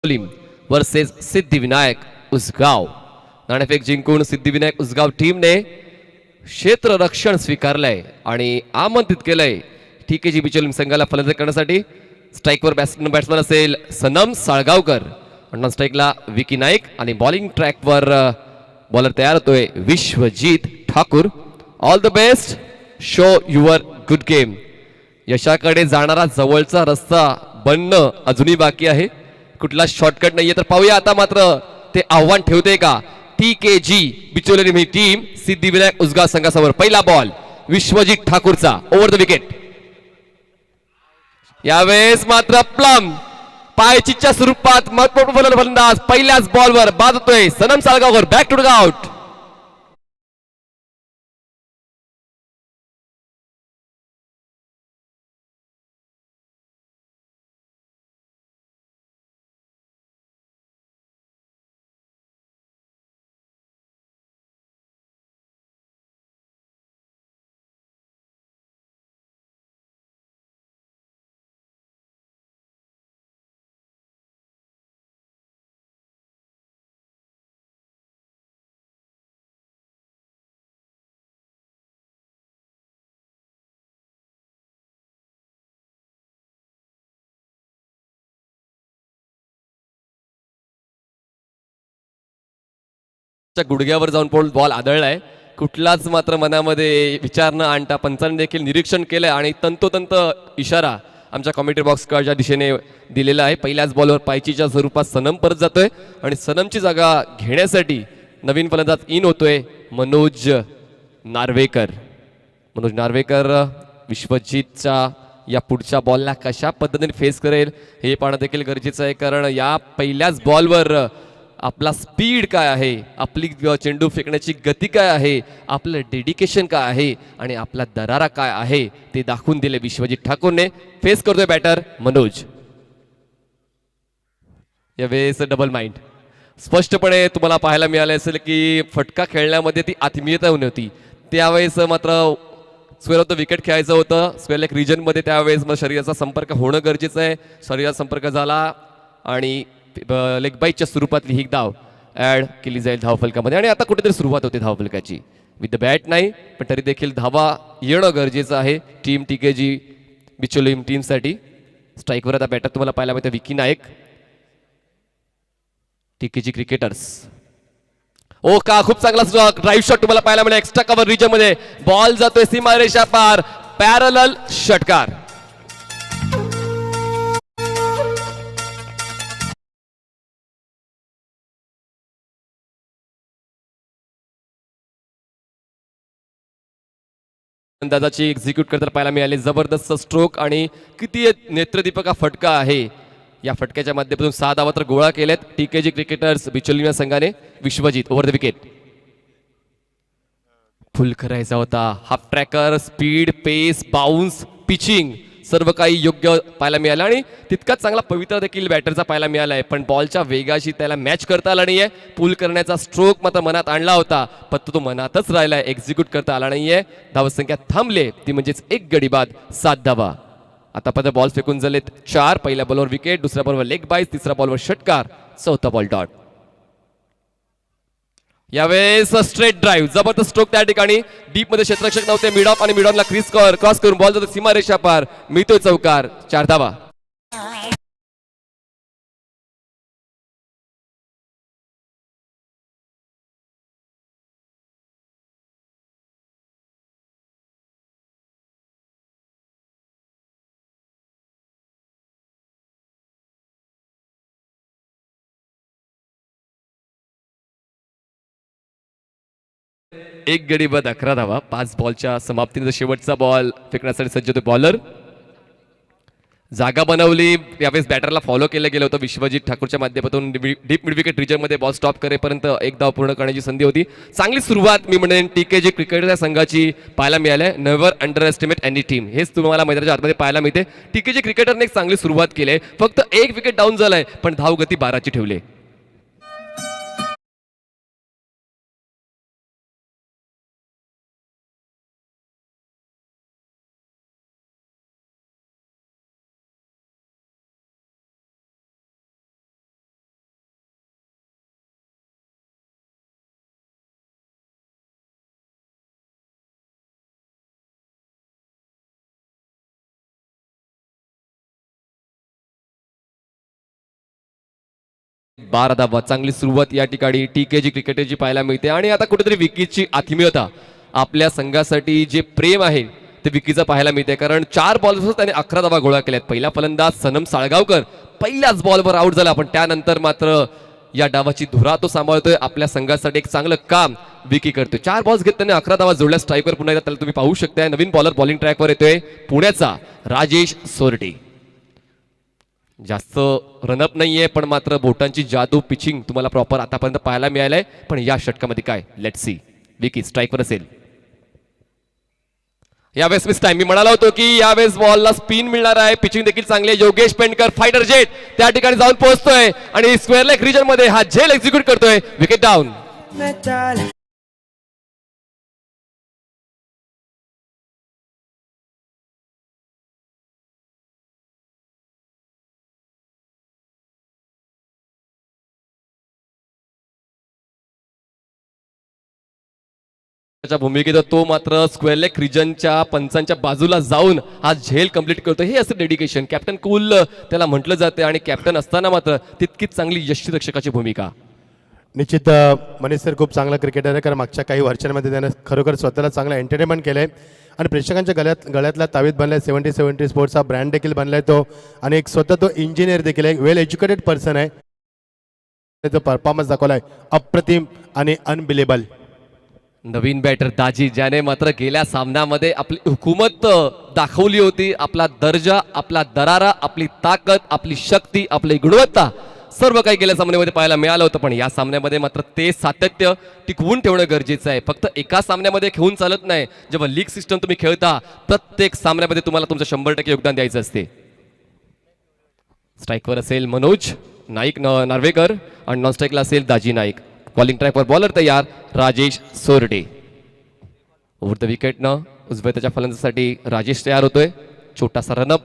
कोलिम versus Siddhivinayak Usgaon. नाणेफेक जिंकून सिद्धिविनायक उसगाव टीमने क्षेत्ररक्षण स्वीकारलंय आणि आमंत्रित केलंय TKG बिचोलीम संघाला फलंदाजी करण्यासाठी. स्ट्राईकवर बॅट्समन असेल सनम साळगावकर, नॉन स्ट्राईकला विकी नाईक आणि बॉलिंग ट्रॅकवर बॉलर तयार होतोय Vishwajeet Thakur. All the best, show your good game. यशाकडे जाणारा जवळचा रस्ता बनणं अजूनही बाकी आहे, कुठला शॉर्टकट नाहीये. तर पाहूया आता मात्र ते आव्हान ठेवते का TKG बिचोलीम ही टीम सिद्धिविनायक उसगाव संघासमोर. पहिला बॉल विश्वजीत ठाकूरचा ओव्हर द विकेट. यावेळेस मात्र प्लम पायचीच्या स्वरूपात महत्वपूर्ण फलंदाज पहिल्याच बॉलवर बाद होतोय Sanam Salgaonkar. Back to the hut. गुडघ्यावर जाऊन बॉल आदळलाय. कुठलाच मात्र मनामध्ये विचार न आणता पंचांनी देखील निरीक्षण केलंय आणि तंतोतंत इशारा आमच्या कॉमेंट्री बॉक्सच्या दिशेने दिलेला आहे. पहिल्याच बॉलवर पायचीच्या स्वरूपात सनम परत जातोय आणि सनमची जागा घेण्यासाठी नवीन फलंदाज इन होतोय मनोज नार्वेकर. मनोज नार्वेकर विश्वजीतच्या या पुढच्या बॉलला कशा पद्धतीने फेस करेल हे पाहणं देखील गरजेचं आहे, कारण या पहिल्याच बॉलवर आपला स्पीड काय आहे, आपली चेंडू फेकण्याची गती काय आहे, आपलं डेडिकेशन काय आहे आणि आपला दरारा काय आहे ते दाखवून दिले विश्वजीत ठाकूरने. फेस करतोय बॅटर मनोज. यावेळेस डबल माइंड स्पष्टपणे तुम्हाला पाहायला मिळालं असेल की फटका खेळण्यामध्ये ती आत्मीयता होती. त्यावेळेस मात्र स्क्वेअर ऑफ द विकेट खेळायचं होतं, स्क्वेअर लेग रिजनमध्ये. त्यावेळेस मग शरीराचा संपर्क होणं गरजेचं आहे. शरीराचा संपर्क झाला आणि लेग बाईटच्या स्वरूपातली ही धाव ऍड केली जाईल धावफलकामध्ये. आणि आता कुठेतरी सुरुवात होते धावफलकाची. विथ द बॅट नाही, पण तरी देखील धावा येणं गरजेचं आहे टीम TKG बिचोलीम टीमसाठी. स्ट्राईकवर आता बॅटर तुम्हाला पाहायला मिळतं विकी नाईक, TKG क्रिकेटर्स. ओ का खूप चांगला ड्राईव्ह शॉट तुम्हाला पाहायला मिळेल एक्स्ट्रा कव्हर रिजन मध्ये. बॉल जातोय सीमारेषा पार, पॅरलल षटकार. अंदाजाची एक्झिक्यूट करताना पाहायला मिळाले. जबरदस्त स्ट्रोक आणि किती नेत्रदीपक हा फटका आहे. या फटक्याच्या माध्यमातून 6 धावा तर गोळा केलेत TKG क्रिकेटर्स बिचोलीम या संघाने. Vishwajeet over the wicket. Full करायचा होता. Half tracker, speed, pace, bounce, pitching सर्व काही योग्य पाहायला मिळालं आणि तितकाच चांगला पवित्रा देखील बॅटरचा पाहायला मिळाला आहे. पण बॉलच्या वेगाशी त्याला मॅच करता आला नाहीये. पुल करण्याचा स्ट्रोक मात्र मनात आणला होता, पण तो मनातच राहिलाय, एक्झिक्यूट करता आला नाहीये. धावसंख्या थांबले ती म्हणजेच 1 गडी बाद 7 धावा. आतापर्यंत बॉल फेकून झालेत 4. पहिल्या बॉलवर विकेट, दुसऱ्या बॉलवर लेग बाईस, तिसऱ्या बॉलवर षटकार, चौथा बॉल डॉट. यावेळेस स्ट्रेट ड्राईव्ह, जबरदस्त स्ट्रोक त्या ठिकाणी. डीप मध्ये क्षेत्ररक्षक नव्हते, मिड ऑफ आणि मिड ऑनला क्रॉस करून बॉल जातो सीमारेषा पार, मिळतोय चौकार, 4 धावा. एक गडी बाद 11 धावा. 5 बॉलच्या समाप्तीनंतर शेवटचा बॉल फेकण्यासाठी सज्ज होते बॉलर. जागा बनवली. यावेळेस बॅटरला फॉलो केलं गेलं होतं विश्वजीत ठाकूरच्या माध्यमातून. डीप मिड विकेट रिजनमध्ये बॉल स्टॉप करेपर्यंत 1 धाव पूर्ण करण्याची संधी होती. चांगली सुरुवात मी म्हणेन TKG क्रिकेट संघाची पाहायला मिळाली. Never under estimate any team, हेच तुम्हाला मैदानाच्या आतमध्ये पाहायला मिळते. TKG क्रिकेटरने एक चांगली सुरुवात केली. फक्त 1 विकेट डाऊन झालाय, पण धावगती 12ची ठेवली. 12 धावा. चांगली सुरुवात या ठिकाणी टीकेजी क्रिकेटरची पाहायला मिळते आणि आता कुठेतरी विकीची आत्मीयता, आपल्या संघासाठी जे प्रेम आहे ते विकीचं पाहायला मिळते. कारण 4 बॉलवर त्याने 11 धावा गोळा केल्यात. पहिला फलंदाज सनम साळगावकर पहिल्याच बॉलवर आउट झाला, पण त्यानंतर मात्र या डावाची धुरा तो सांभाळतोय. आपल्या संघासाठी एक चांगलं काम विकी करतोय. 4 बॉल्स घेत त्याने 11 धावा जोडल्या. स्ट्राईकवर पुन्हा एकदा त्याला तुम्ही पाहू शकताय. नवीन बॉलर बॉलिंग ट्रॅकवर येतोय, पुण्याचा राजेश सोरटे. जास्त रनअप नाहीये, पण मात्र बोटांची जादू पिचिंग तुम्हाला प्रॉपर आतापर्यंत पाहायला मिळालंय. पण या षटकामध्ये काय, लेट्स सी. विकी स्ट्राईकवर असेल. यावेळेस मिस टाइम, मी म्हणाला होतो की यावेळेस बॉलला स्पिन मिळणार आहे. पिचिंग देखील चांगली आहे. योगेश पेंडकर फायटर जेट त्या ठिकाणी जाऊन पोहोचतोय आणि स्क्वेअर लेग रिजन मध्ये हा झेल एक्झिक्यूट करतोय. Wicket down. भूमिकेत तो मात्र स्क्वेअर लेग रिजनच्या पंचांच्या बाजूला जाऊन हा झेल कंप्लीट करतो. हे असं डेडिकेशन, कॅप्टन कूल त्याला म्हटलं जाते आणि कॅप्टन असताना मात्र तितकीच चांगली यष्टीरक्षकाची भूमिका. निश्चित मनीष सर खूप चांगला क्रिकेटर आहे, कारण मागच्या काही वर्षांमध्ये त्यानं खरोखर स्वतःला चांगलं एंटरटेनमेंट केलं आहे आणि प्रेक्षकांच्या गळ्यातला तावीत बनला आहे. 70-70 स्पोर्ट्सचा ब्रँड देखील बनला आहे तो, आणि एक स्वतः तो इंजिनियर देखील आहे. वेल एज्युकेटेड पर्सन आहे. तो परफॉर्मन्स दाखवला आहे अप्रतिम आणि अनबिलेबल. नवीन बॅटर दाजी, ज्याने मात्र गेल्या सामन्यामध्ये आपली हुकूमत दाखवली होती. आपला दर्जा, आपला दरारा, आपली ताकद, आपली शक्ती, आपली गुणवत्ता सर्व काही गेल्या सामन्यामध्ये पाहायला मिळालं होतं. पण या सामन्यामध्ये मात्र ते सातत्य टिकवून ठेवणं गरजेचं आहे. फक्त एका सामन्यामध्ये खेळून चालत नाही. जेव्हा लीग सिस्टम तुम्ही खेळता, प्रत्येक सामन्यामध्ये तुम्हाला तुमचं 100% योगदान द्यायचं असते. स्ट्राईकवर असेल मनोज नाईक नार्वेकर आणि नॉन स्ट्राईकला असेल दाजी नाईक. बॉलिंग ट्रॅकवर बॉलर तयार राजेश सोरडे. ओव्हर द विकेटनं उजव्या त्याच्या फलंदाजासाठी राजेश तयार होतोय. छोटासा रनअप.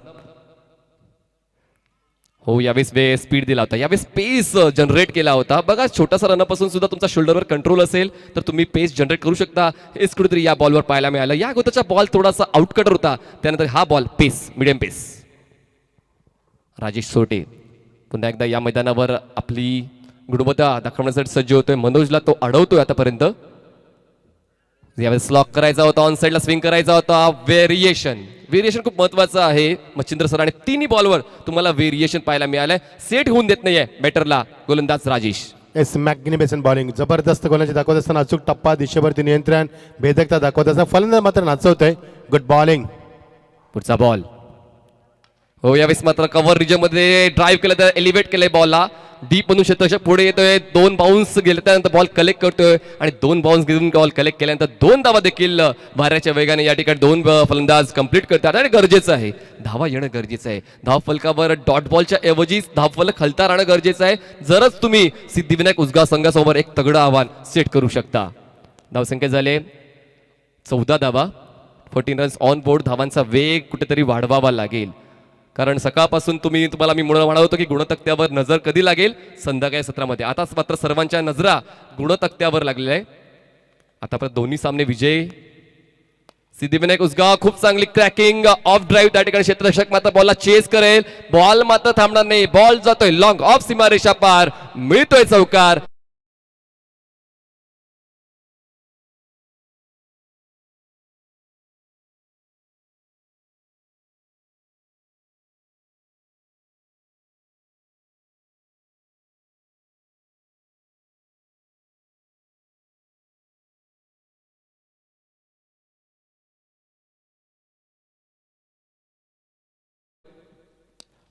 हो, यावेळेस स्पीड दिला होता, यावेळेस पेस जनरेट केला होता. बघा, छोटासा रनअप असून सुद्धा तुमचा शोल्डरवर कंट्रोल असेल तर तुम्ही पेस जनरेट करू शकता. हेच कुठेतरी या बॉलवर पाहायला मिळालं. या गोताचा बॉल थोडासा आउटकटर होता, त्यानंतर हा बॉल पेस, मिडियम पेस. राजेश सोरटे पुन्हा एकदा या मैदानावर आपली गुणवत्ता दाखवण्यासाठी सज्ज होतोय. मनोजला तो अडवतोय आतापर्यंत. यावेळेस लॉक करायचा होता, ऑन साईडला स्विंग करायचा होता. व्हेरिएशन खूप महत्वाचं आहे मच्छिंद्र सर, आणि तिन्ही बॉलवर तुम्हाला व्हेरिएशन पाहायला मिळालंय. सेट होऊन देत नाहीये बॅटरला गोलंदाज राजेश. एस मॅग्निफिसंट बॉलिंग, जबरदस्त गोलंदाजी दाखवत असताना अचूक टप्पा, दिशेवरती नियंत्रण, भेदकता दाखवत असताना फलंदाज मात्र नाचवतोय. Good bowling. पुढचा बॉल. हो, यावेळेस मात्र कव्हर रिजन मध्ये ड्राईव्ह केलं, तर एलिव्हेट केलंय बॉलला. डीप म्हणून क्षेत्ररक्षक पुढे येतोय. 2 बाउन्स गेले त्यानंतर बॉल कलेक्ट करतोय आणि 2 बाउन्स घेऊन बॉल कलेक्ट केल्यानंतर 2 धावा देखील वाऱ्याच्या वेगाने या ठिकाणी 2 फलंदाज कंप्लीट करतात. आणि गरजेचं आहे, धावा येणं गरजेचं आहे. धाव फलकावर डॉट बॉलच्या ऐवजी धाव फलक हलता राहणं गरजेचं आहे. जरच तुम्ही सिद्धिविनायक उसगाव संघासमोर एक तगडं आव्हान सेट करू शकता. धावसंख्या झाले 14 धावा, 14 रन्स ऑन बोर्ड. धावांचा वेग कुठेतरी वाढवावा लागेल, कारण सकाळपासून तुम्हाला मी म्हणत होतो की गुणतक्त्यावर नजर कधी लागेल, संध्याकाळी सत्रामध्ये. आताच मात्र सर्वांच्या नजरा गुणतक्त्यावर लागलेल्या आहे. आतापर्यंत दोन्ही सामने विजय. सिद्धिविनायक उसगाव खूप चांगली क्रॅकिंग ऑफ ड्राईव्ह, त्या ठिकाणी क्षेत्ररक्षक मात्र बॉलला चेस करेल. बॉल मात्र थांबणार नाही. बॉल जातोय लॉंग ऑफ सीमारेषा पार, मिळतोय चौकार.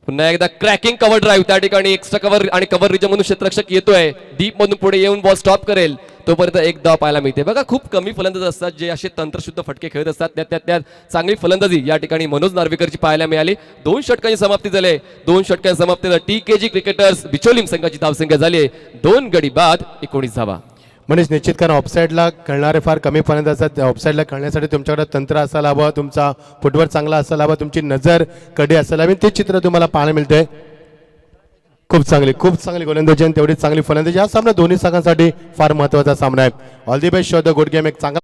पुन्हा एकदा क्रॅकिंग कव्हर ड्राईव्ह, त्या ठिकाणी एक्स्ट्रा कव्हर आणि कव्हर रिजन म्हणून क्षेत्ररक्षक येतोय. डीप मधून पुढे येऊन बॉल स्टॉप करेल, तोपर्यंत एक धाव पाहायला मिळते. बघा, खूप कमी फलंदाज असतात जे असे तंत्रशुद्ध फटके खेळत असतात. त्यात चांगली फलंदाजी या ठिकाणी मनोज नार्वेकरची पाहायला मिळाली. 2 षटकांची समाप्ती झाली. 2 षटकांच्या समाप्तीला टीकेजी क्रिकेटर्स बिचोलीम संघाची धावसंख्या झाली 2 गडी बाद 19 धावा. मनीष, निश्चित कारण ऑफसाईडला खेळणारे फार कमी फलंदाज असतात. ऑफसाईडला खेळण्यासाठी तुमच्याकडे तंत्र असायला हवं, तुमचा फुटवर्क चांगला असायला हवा, तुमची नजर कडी असायला हवी. ते चित्र तुम्हाला पाहायला मिळते. खूप चांगली गोलंदाजी आणि तेवढीच चांगली फलंदाजी. हा सामना दोन्ही संघांसाठी फार महत्त्वाचा सामना आहे. All the best, show the good game. एक चांगला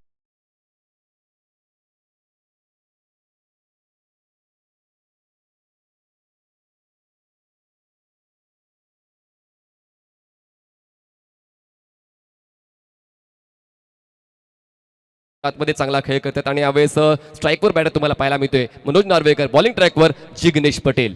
आतमध्ये चांगला खेळ करतात आणि यावेळेस स्ट्राईकवर बॅटर तुम्हाला पाहायला मिळतोय मनोज नार्वेकर, बॉलिंग ट्रॅकवर जिग्नेश पटेल.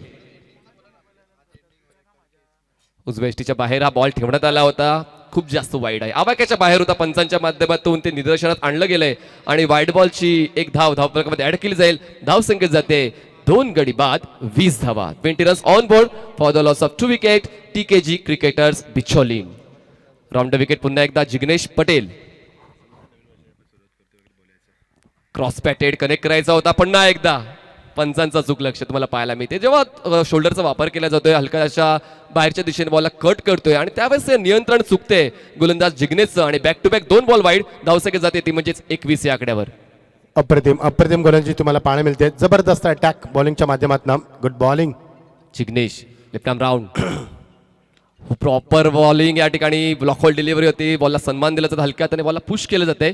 उजव्या यष्टीच्या बाहेर हा बॉल ठेवण्यात आला होता, खूप जास्त वाईड आहे, आवाक्याच्या बाहेर होता. पंचांच्या माध्यमातून ते निदर्शनात आणलं गेलंय आणि वाईड बॉलची एक धावफलकामध्ये ऍड केली जाईल. धावसंख्येत जाते 2 गडी बाद 20 धावा. 20 runs on board for the loss of 2 wicket TKG cricketers Bicholim. Round wicket पुन्हा एकदा Jignesh Patel. Cross batted connect करायचा होता, पुन्हा एकदा पंचांचा चूक लक्ष तुम्हाला पाहायला मिळते. जेव्हा शोल्डरचा वापर केला जातोय, हलकाशा बाहेरच्या दिशेने बॉलला कट करतोय आणि त्यावेळेस नियंत्रण चुकते गोलंदाज जिग्नेशचं आणि back to back 2 ball wide. धावसंख्येत जाते ती म्हणजेच 21 या आकड्यावर. अप्रतिम गोलंदाजी तुम्हाला पाहायला मिळते. जबरदस्त अटॅक बॉलिंगच्या माध्यमातून. Good bowling Jignesh. Left arm round, proper bowling या ठिकाणी. ब्लॉक होल डिलिव्हरी होती, बॉलला सन्मान दिला जातो, हलक्यात आणि बॉलला पुश केलं जाते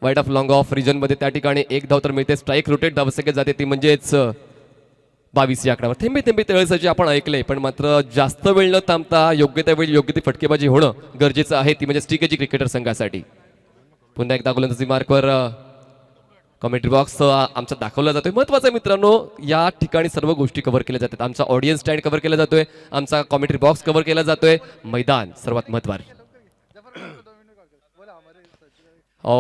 wide off long off region मध्ये. त्या ठिकाणी एक धाव तर मिळते. स्ट्राईक रोटेट धावसंख्येत जाते ती म्हणजेच 22 या आकड्यावर. थेंबे थेंबे तळसाचे आपण ऐकले, पण मात्र जास्त वेळ न थांबता योग्य त्या वेळी योग्य ती फटकेबाजी होणं गरजेचं आहे, ती म्हणजे टीकेजी क्रिकेटर संघासाठी. पुन्हा एकदा गोलंदाजी मार्कवर कमेंट्री बॉक्स आमचा दाखवला जातोय. महत्वाचं मित्रांनो, या ठिकाणी सर्व गोष्टी कव्हर केल्या जातात. आमचा ऑडियन्स स्टँड कव्हर केला जातोय, आमचा कमेंट्री बॉक्स कव्हर केला जातोय, मैदान सर्वात महत्वाचं.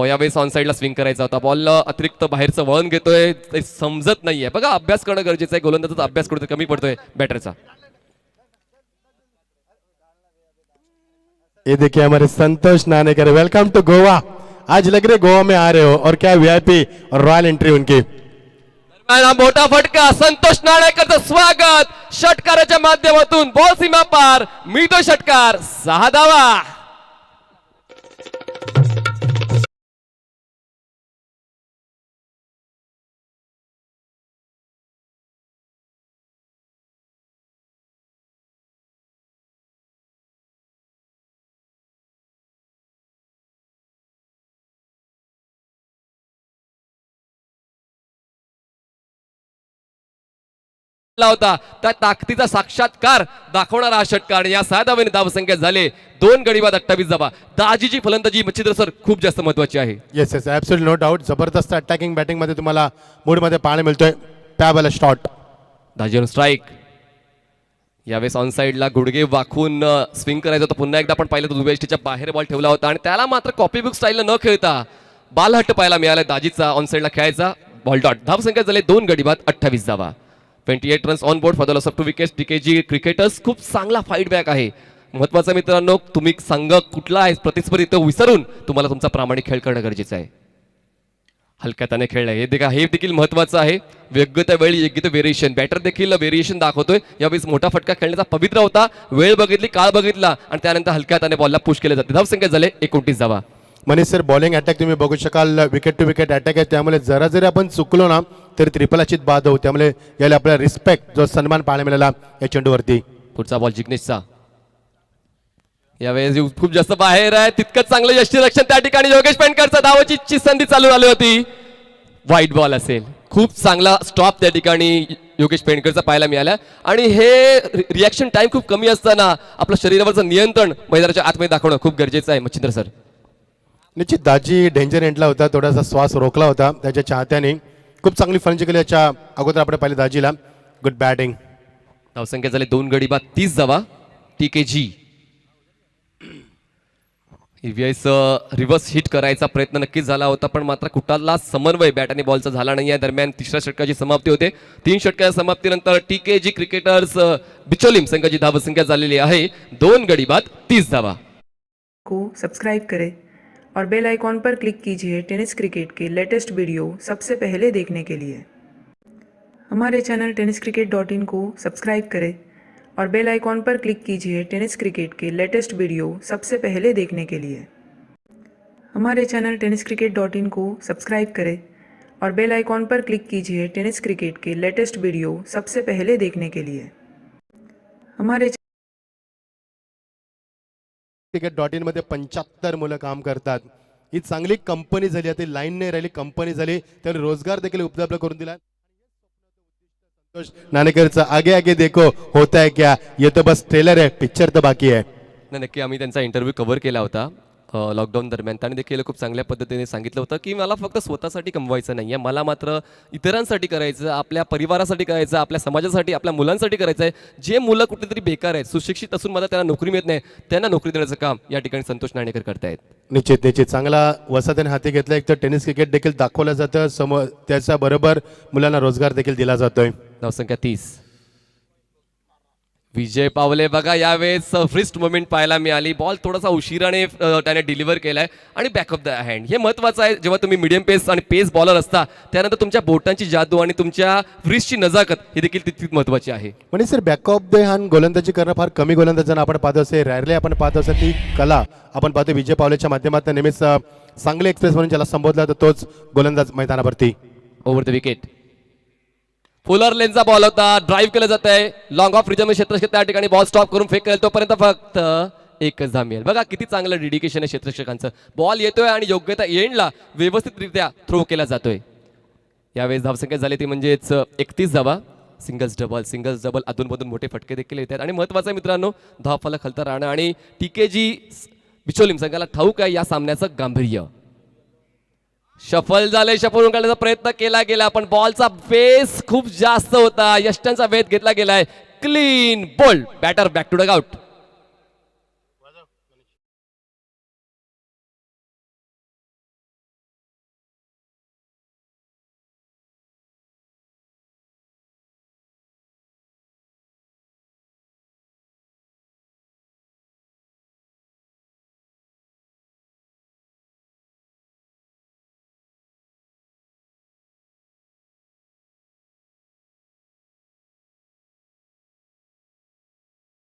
यावेळेस ऑन साईडला स्विंग करायचा होता, बॉल अतिरिक्त बाहेरचं वळण घेतोय, ते समजत नाहीये. बघा, अभ्यास करणं गरजेचं आहे. गोलंदाजाचा अभ्यास कुठे कमी पडतोय बॅटरचा. ये देखिए हमारे संतोष नानेकर, वेलकम टू गोवा. आज लग रहे गोवा में आ रहे हो और क्या वीआईपी और रॉयल एंट्री उनकी. मोठा फटका, संतोष नाणेकरचं स्वागत षटकाराच्या माध्यमातून. बॉल सीमा पार, मिळतो षटकार. 6 धावा. होता त्या ताकदीचा साक्षात्कार दाखवणारा हा षटकार. या 6 धावांनी धावसंख्या झाले 2 गडी बाद 28 धावा. दाजीची फलंदाजी मच्छिंद्र सर खूप जास्त महत्वाची आहे. Yes yes absolutely no doubt. जबरदस्त अटॅकिंग बॅटिंग मध्ये तुम्हाला मूड मध्ये पाहायला मिळतोय. टॅबल स्टॉट, दाजी स्ट्राईक. यावेळेस ऑन साईडला गुडघे वाकून स्विंग करायचं होतं. पुन्हा एकदा आपण पाहिलं तर उभ्या यष्टीच्या बाहेर बॉल ठेवला होता आणि त्याला मात्र कॉपी बुक स्टाईलला न खेळता बालहट्ट पाहायला मिळाला दाजीचा. ऑन साईडला खेळायचा बॉल डॉट. धावसंख्या झाले 2 गडी बाद 28 धावा. 28 runs on board for the loss of 2 wickets TKG cricketers. खूप चांगला फाईट बॅक आहे. महत्वाचं मित्रांनो, तुम्ही संघ कुठला आहे प्रतिस्पर्धी तो विसरून तुम्हाला तुमचा प्रामाणिक खेळ करणं गरजेचं आहे. हलक्याताने खेळलाय हे देखील महत्वाचं आहे. योग्य त्या वेळी योग्य ते व्हेरिएशन, बॅटर देखील व्हेरिएशन दाखवतोय. यावेळेस मोठा फटका खेळण्याचा पवित्र होता. वेळ बघितली, काळ बघितला आणि त्यानंतर हलक्याताने बॉलला पुश केले जाते. धावसंख्या झाले 29 धावा. मनीष सर, बॉलिंग अटॅक तुम्ही बघू शकाल, विकेट टू विकेट अटॅक आहे. त्यामुळे जरा जरी आपण चुकलो ना तरी ट्रिपल अचित बाद होऊ. त्यामुळे याला आपल्याला रिस्पेक्ट, जो सन्मान पाहायला मिळाला या चेंडूवरती. पुढचा बॉल जिग्नेशचा. यावेळेस खूप जास्त बाहेर आहे, तितकंच चांगलं यष्टीरक्षण त्या ठिकाणी योगेश पेंडकरचा. धावाची संधी चालू झाली होती, वाईट बॉल असेल. खूप चांगला स्टॉप त्या ठिकाणी योगेश पेंडकरचा पाहायला मिळाला आणि हे रिॲक्शन टाइम खूप कमी असताना आपलं शरीरावरचं नियंत्रण मैदानाच्या आतमध्ये दाखवणं खूप गरजेचं आहे. मच्छिंद्र सर, निश्चित दाजी डेंजर एंडला होता, थोडासा श्वास रोखला होता त्याच्या चाहत्याने. खूप चांगली फलंदाजी केली याच्या अगोदर आपण पाहिले दाजीला. Good batting. धावसंख्या झाले 2 गडी बाद 30 धावा. टीकेजी ईव्हीएस रिव्हर्स हिट करायचा प्रयत्न नक्कीच झाला होता, पण मात्र कुठाला समन्वय बॅट आणि बॉलचा झाला नाही आहे. दरम्यान तिसऱ्या षटकाची समाप्ती होते. 3 षटकाच्या समाप्तीनंतर टीकेजी क्रिकेटर्स बिचोलीम संघाची धावसंख्या झालेली आहे 2 गडी बाद 30 धावा. को सब्सक्राइब करें और बेल आइकॉन पर क्लिक कीजिए टेनिस क्रिकेट के लेटेस्ट वीडियो सबसे पहले देखने के लिए. हमारे चैनल tenniscricket.in को सब्सक्राइब करें और बेल आइकॉन पर क्लिक कीजिए टेनिस क्रिकेट के लेटेस्ट वीडियो सबसे पहले देखने के लिए. हमारे चैनल tenniscricket.in को सब्सक्राइब करें और बेल आइकॉन पर क्लिक कीजिए टेनिस क्रिकेट के लेटेस्ट वीडियो सबसे पहले देखने के लिए. हमारे cricket.in मध्ये 75 मुलं काम करतात. ही चांगली कंपनी झाली, आता लाईन नाही राहिली, कंपनी झाली, त्यामुळे रोजगार देखील उपलब्ध करून दिला. संतोष नानेकरचा आगे आगे देखो होता है क्या, ये तो बस ट्रेलर है, पिक्चर तो बाकी है. नक्की आम्ही त्यांचा इंटरव्ह्यू कव्हर केला होता. लॉकडाऊन दरम्यान त्याने देखील खूप चांगल्या पद्धतीने सांगितलं होतं की मला फक्त स्वतःसाठी कमवायचं नाही आहे, मला मात्र इतरांसाठी करायचं, आपल्या परिवारासाठी करायचं, आपल्या समाजासाठी, आपल्या मुलांसाठी करायचं आहे. जे मुलं कुठेतरी बेकार आहेत, सुशिक्षित असून मला त्यांना नोकरी मिळत नाही, त्यांना नोकरी देण्याचं काम या ठिकाणी संतोष नाणेकर करतायत. निश्चित निश्चित चांगला वसाहतीने हाती घेतला. एक तर टेनिस क्रिकेट देखील दाखवलं जातं, समोर त्याच्याबरोबर मुलांना रोजगार देखील दिला जातोय. धावसंख्या 30. विजय पावले बघा यावेळेस फ्रिस्ट मोमेंट पाहायला मिळाली. बॉल थोडासा उशिराने त्याने डिलिव्हर केलाय आणि बॅक ऑफ द हँड. हे महत्त्वाचं आहे जेव्हा तुम्ही मीडियम पेस आणि पेस बॉलर असता, त्यानंतर तुमच्या बोटांची जादू आणि तुमच्या फ्रिस्टची नजाकत ही देखील तितकीच महत्त्वाची आहे. म्हणजे sir back of the hand गोलंदाजी करणं फार कमी गोलंदाजांना आपण पाहतो असे रॅरली आपण पाहतो असं ती कला आपण पाहतो विजय पावलेच्या माध्यमातून नेहमीच चांगले एक्सप्रेस म्हणून ज्याला संबोधला तर तोच गोलंदाज मैदानावरती. Over the wicket. फुलर लेनचा बॉल होता, ड्राईव्ह केलं जात आहे लॉंग ऑफ रिजन क्षेत्ररक्षक त्या ठिकाणी बॉल स्टॉप करून फेक केला, तोपर्यंत फक्त एकच धाव मिळेल. बघा किती चांगलं डेडिकेशन आहे क्षेत्ररक्षकांचं. बॉल येतोय आणि योग्य त्या एंडला व्यवस्थितरित्या थ्रो केला जातोय. यावेळेस धावसंख्या झाली ती म्हणजेच 31 धावा. सिंगल्स डबल अधूनमधून मोठे फटके देखील येतात आणि महत्त्वाचं आहे मित्रांनो धाव फलक हलता राहणं आणि टीकेजी बिचोलीम संघाला ठाऊक आहे या सामन्याचं गांभीर्य. शफल झाले, शफल काढण्याचा प्रयत्न केला गेला पण बॉलचा बेस खूप जास्त होता, यष्ट्यांचा वेध घेतला गेलाय. Clean bowled batter back to dugout.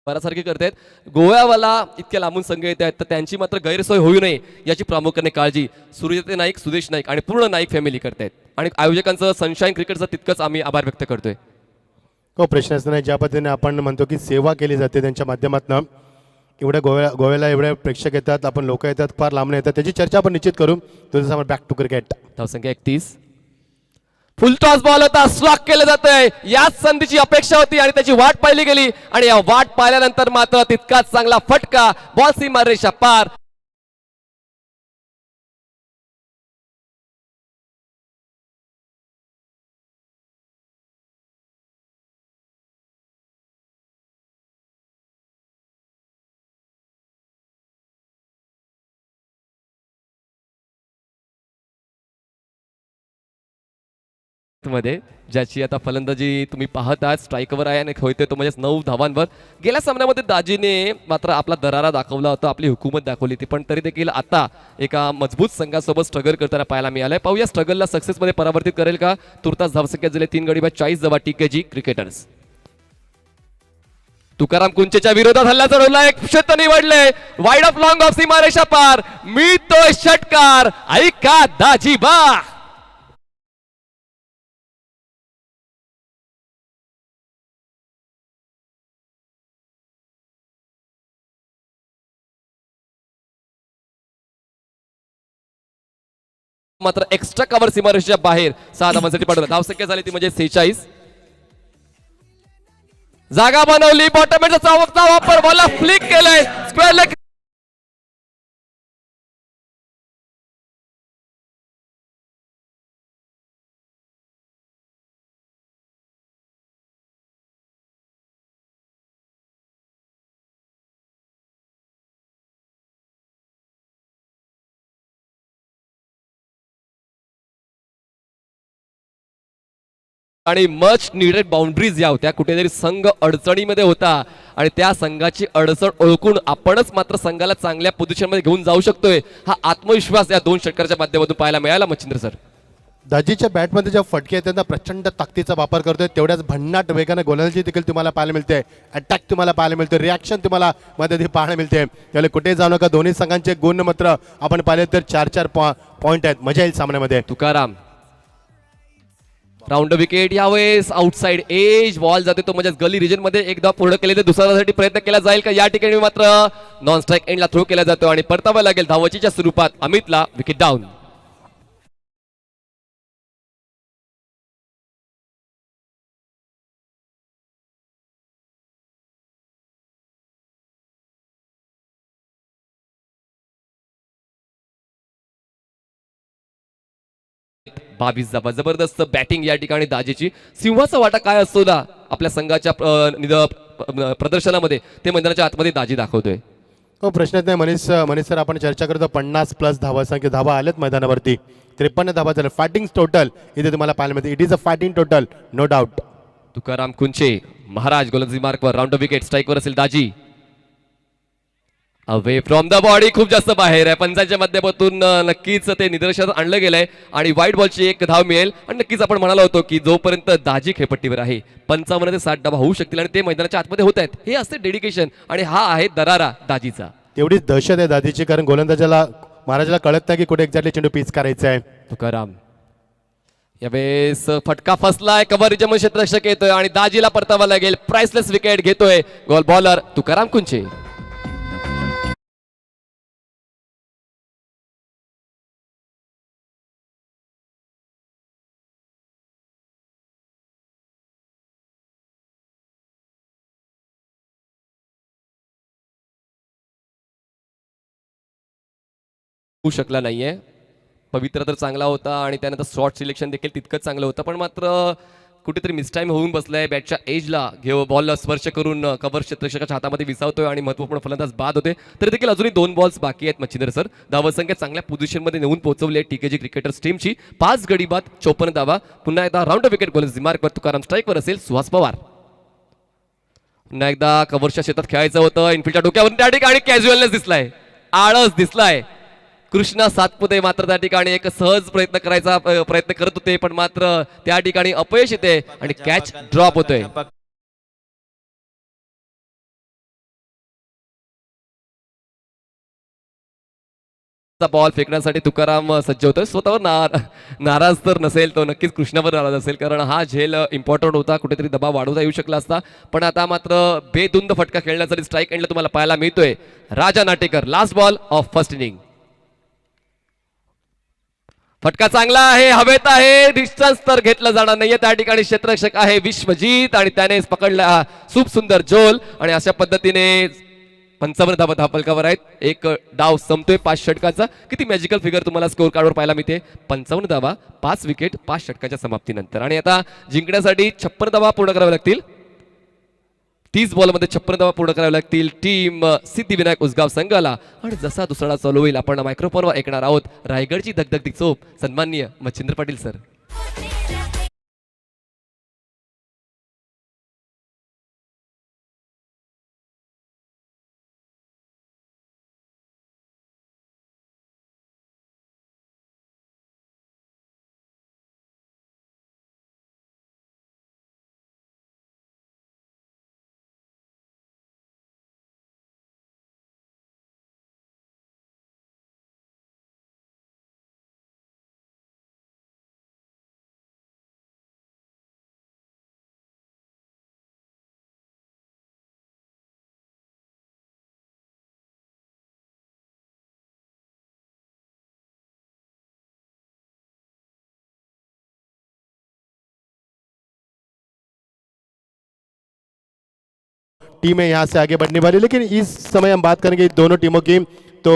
बऱ्यासारखे करतायत. गोव्यावाला इतक्या लांबून संघ येत आहेत तर त्यांची मात्र गैरसोय होऊ नये याची प्रामुख्याने काळजी सूर्यते नाईक, सुदेश नाईक आणि पूर्ण नाईक फॅमिली करतायत आणि आयोजकांचं सनशाईन क्रिकेटचं तितकंच आम्ही आभार व्यक्त करतोय. हो प्रश्नच नाही. ज्या पद्धतीने आपण म्हणतो की सेवा केली जाते त्यांच्या माध्यमातून एवढ्या गोव्याला एवढे प्रेक्षक येतात, आपण लोक येतात, फार लांबणे येतात, त्याची चर्चा आपण निश्चित करू. तुझं बॅक टू क्रिकेट. धावसंख्या 31. फुल टॉस बॉल होता, स्लॉक केलं जातंय. याच संधीची अपेक्षा होती आणि त्याची वाट पाहिली गेली आणि या वाट पाहिल्यानंतर मात्र तितकाच चांगला फटका, बॉल सीमा रेषा पार. मध्ये ज्याची आता फलंदाजी तुम्ही पाहत आहात, स्ट्राईकवर आहे आणि होते तो म्हणजे 9 धावांवर. गेल्या सामन्यामध्ये दाजीने मात्र आपला दरारा दाखवला होता, आपली हुकूमत दाखवली होती, पण तरी देखील आता एका मजबूत संघासोबत स्ट्रगल करताना पाहायला मिळालंय. पाहूया स्ट्रगलला सक्सेसमध्ये परावर्तित करेल का. तुर्तास धावसंख्या झाले 3 गडी बाद 40 धावा टीकेजी क्रिकेटर्स. तुकाराम कुंचेच्या विरोधात हल्ला चढवला, एक क्षेत्र निवडले वाईड ऑफ लॉंग ऑफ सीमारेषा पार, मिळतोय षटकार. ऐका दाजीबा. मात्र एक्स्ट्रा कव्हर सीमारेषेच्या बाहेर 6 धावांसाठी पाठवला. धावसंख्या झाली ती म्हणजे 46. जागा बनवली, बॉटमचा चावकचा वापर, बॉलला फ्लिक केलंय स्क्वेअर लेग. आणि मच नीडेड बाउंड्रीज या होत्या. कुठेतरी संघ अडचणीमध्ये होता आणि त्या संघाची अडचण ओळखून आपणच मात्र संघाला चांगल्या पोझिशनमध्ये घेऊन जाऊ शकतोय, हा आत्मविश्वास या 2 षटकाराच्या माध्यमातून पाहायला मिळाला. मच्छिंद्र सर, दाजीच्या बॅटमध्ये ज्या फटके आहेत त्यांना प्रचंड ताकदीचा वापर करतोय, तेवढ्याच भन्नाट वेगाने गोलंदाजी देखील तुम्हाला पाहायला मिळते, अटॅक तुम्हाला पाहायला मिळते, रिॲक्शन तुम्हाला मध्ये पाहायला मिळते. त्यामुळे कुठे जाऊ नका. दोन्ही संघांचे गुण मात्र आपण पाहिले तर 4-4 पॉईंट आहेत. मजा येईल सामन्यामध्ये. Tukaram round wicket. यावेळेस आउटसाइड एज बॉल जाते तो म्हणजे गली रिजन मध्ये एकदा पूर्ण केले तर दुसऱ्यासाठी प्रयत्न केला जाईल का. या ठिकाणी मात्र नॉन स्ट्राईक एंडला थ्रो केला जातो आणि परतावा लागेल धावचीच्या स्वरूपात अमितला. Wicket down. 22 धावा. जबरदस्त बॅटिंग या ठिकाणी दाजीची. सिंहाचा वाटा काय असतो ना आपल्या संघाच्या प्रदर्शनामध्ये ते मैदानाच्या आतमध्ये दाजी दाखवतोय. हो, प्रश्नच नाही. मनीष सर, आपण चर्चा करतो 50+ धावा संख्या धावा आल्यात मैदानावरती. 53 धावा झाल्या. फायटिंग टोटल इथे तुम्हाला पाहायला मिळते. It is a fighting total, no doubt. Tukaram Kunche Maharaj गोलंदाजी मार्कवर. Round off wicket. स्ट्राईकवर असेल Daji. Away from the body, खूप जास्त बाहेर आहे. पंचांच्या माध्यमातून नक्कीच ते निदर्शनात आणलं गेलंय आणि व्हाईट बॉलची एक धाव मिळेल. आणि नक्कीच आपण म्हणालो होतो की जोपर्यंत दाजी खेळपट्टीवर आहे 55 ते 60 धावा होऊ शकतील आणि ते मैदानाच्या आतमध्ये होत आहेत. हे असते डेडिकेशन आणि हा आहे दरारा दाजीचा. तेवढीच दहशत आहे दादीची, कारण गोलंदाजाला महाराजाला कळत नाही की कुठे एक्झॅक्टली चेंडू पिच करायचा आहे. तुकाराम यावेळेस फटका फसलाय. कव्हरेज म्हणून क्षेत्ररक्षक येतोय आणि दाजीला परतावा लागेल. प्राइसलेस विकेट घेतोय गोल बॉलर तुकाराम कुंचे. होऊ शकला नाहीये. पवित्र तर चांगला होता आणि त्यानंतर शॉर्ट सिलेक्शन देखील तितकंच चांगलं होतं, पण मात्र कुठेतरी मिसटाईम होऊन बसलाय. बॅटच्या एजला घेऊ बॉल स्पर्श करून कव्हर क्षेत्ररक्षकाच्या हातामध्ये विसावतोय आणि महत्त्वपूर्ण फलंदाज बाद होते. तरी देखील अजूनही 2 बॉल्स बाकी आहेत मच्छिंद्र सर. धावसंख्या चांगल्या पोझिशनमध्ये नेऊन पोहोचवली आहे टीकेजी क्रिकेटर्स टीमची. 5 गडी बाद 54 धावा. पुन्हा एकदा राऊंड ऑफ विकेट गोलंदाजी मार्कवर. तुकाराम स्ट्राईकवर असेल. सुहास पवार पुन्हा एकदा कव्हरच्या क्षेत्रात खेळायचं होतं. इनफिल्डच्या डोक्यावरून त्या ठिकाणी कॅज्युअलनेस दिसलाय, आळस दिसलाय. कृष्णा सातपुते मात्र त्या ठिकाणी एक सहज प्रयत्न करत होते, पण मात्र त्या ठिकाणी अपयश येते आणि कॅच ड्रॉप होतोय. बॉल फेकण्यासाठी तुकाराम सज्ज होतोय. स्वतःवर नाराज तर नसेल तो, नक्कीच कृष्णावर नाराज असेल, कारण हा झेल इम्पॉर्टंट होता. कुठेतरी दबाव वाढवता येऊ शकला असता, पण आता मात्र बेधुंद फटका खेळण्यासाठी स्ट्राईक एंडला तुम्हाला पाहायला मिळतोय Raja Natekar. Last ball of first inning. फटका चांगला आहे, हवेत आहे, डिस्टन्स तर घेतला जाणार नाहीये. त्या ठिकाणी क्षेत्ररक्षक आहे विश्वजीत आणि त्याने पकडला खूप सुंदर झोल आणि अशा पद्धतीने 55 धावा धापलकावर आहेत. एक डाव संपतोय 5 षटकाचा. किती मॅजिकल फिगर तुम्हाला स्कोर कार्डवर पाहायला मिळते. 55 धावा 5 विकेट 5 षटकाच्या समाप्तीनंतर. आणि आता जिंकण्यासाठी 56 धावा पूर्ण कराव्या लागतील. 30 बॉलमध्ये 56 धावा पूर्ण कराव्या लागतील टीम सिद्धिविनायक उसगाव संघाला. आणि जसा दुसरा चालू होईल आपण मायक्रोफोनवर ऐकणार आहोत रायगडची धगधगती चोप सन्माननीय मच्छिंद्र पाटील सर. टीमें यहाँ से आगे बढ़ने वाली, लेकिन इस समय हम बात करेंगे दोनों टीमों की. तो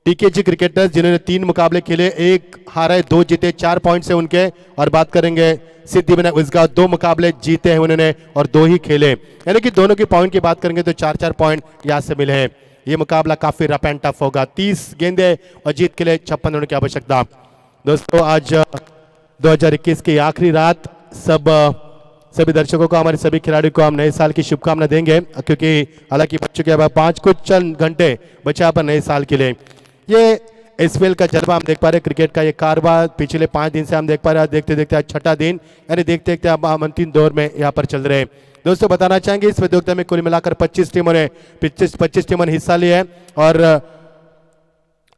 टीकेजी क्रिकेटर्स जिन्होंने 3 मुकाबले खेले, 1 हारे 2 जीते, 4 पॉइंट्स है उनके. और बात करेंगे सिद्धिविनायक उसगांव 2 मुकाबले जीते हैं उन्होंने और 2 ही खेले, यानी कि दोनों की पॉइंट की बात करेंगे तो 4-4 पॉइंट यहाँ से मिले हैं. ये मुकाबला काफी रफ एंड टफ होगा. 30 गेंदे और जीत के लिए 56 रनों की आवश्यकता. दोस्तों आज 2021 की आखिरी रात सभी दर्शकों को, हमारे सभी खिलाड़ियों को हम नए साल की शुभकामना देंगे, क्योंकि हालांकि बच चुके हैं 5 कुछ चंद घंटे बचे यहाँ पर नए साल के लिए. ये एसपीएल का जलवा हम देख पा रहे हैं, क्रिकेट का ये कारवा पिछले 5 दिन से हम देख पा रहे हैं. देखते देखते आज 6ठा दिन, यानी देखते देखते अब हम अंतिम दौर में यहाँ पर चल रहे हैं. दोस्तों बताना चाहेंगे इस प्रतियोगिता में कुल मिलाकर 25 टीमों ने हिस्सा लिया है. और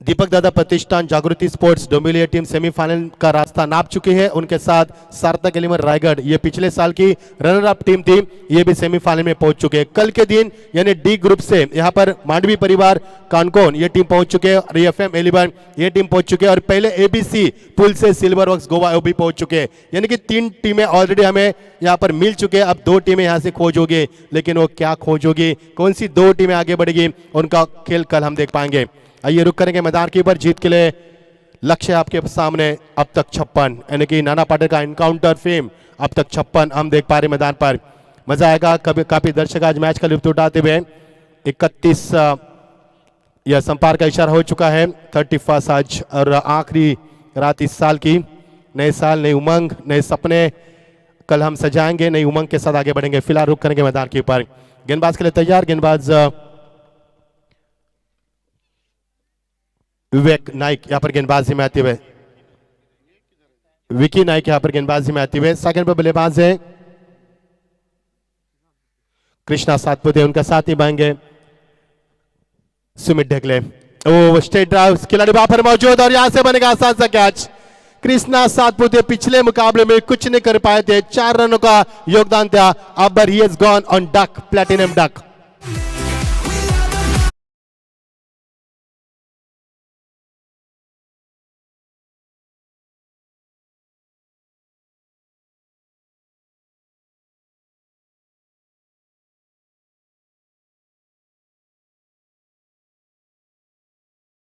दीपक दादा प्रतिष्ठान जागृति स्पोर्ट्स डोंबिवली टीम सेमीफाइनल का रास्ता नाप चुकी है. उनके साथ सार्थक एलिमर रायगढ़, ये पिछले साल की रनर अप टीम थी, ये भी सेमीफाइनल में पहुंच चुके हैं. कल के दिन यानी डी ग्रुप से यहाँ पर मांडवी परिवार कानकोन ये टीम पहुंच चुके हैं और एफएम 11 ये टीम पहुंच चुके हैं. और पहले एबीसी पुल से सिल्वर वर्क्स गोवा भी पहुंच चुके हैं, यानी कि 3 टीमें ऑलरेडी हमें यहाँ पर मिल चुके हैं. अब 2 टीमें यहाँ से खोज होगी, लेकिन वो क्या खोज होगी, कौन सी 2 टीमें आगे बढ़ेगी, उनका खेल कल हम देख पाएंगे. आइए रुक करेंगे मैदान के ऊपर. जीत के लिए लक्ष्य आपके सामने अब तक 56, यानी कि नाना पाटेकर का एनकाउंटर फेम अब तक 56 हम देख पा रहे मैदान पर। मजा आएगा, कभी काफी दर्शक आज मैच का लुत्फ उठाते हुए। 31 यह संपार का इशारा हो चुका है। 31 आज और आखिरी रात इस साल की। नए साल, नई उमंग, नए सपने कल हम सजाएंगे, नई उमंग के साथ आगे बढ़ेंगे। फिलहाल रुक करेंगे मैदान के ऊपर। गेंदबाज के लिए तैयार, गेंदबाज विवेक नाइक यहाँ पर गेंदबाजी में आते हुए, विकी नाइक यहाँ पर गेंदबाजी में आते हुए। सेकंड पर बल्लेबाज है कृष्णा सातपुते, उनका साथ निभाएंगे सुमित ढेकले। ओ स्टेट ड्राइव, खिलाड़ी वहां पर मौजूद और यहां से बनेगा आसान सा कैच। कृष्णा सातपुते पिछले मुकाबले में कुछ नहीं कर पाए थे, 4 रनों का योगदान था। अब he has gone on duck, platinum duck.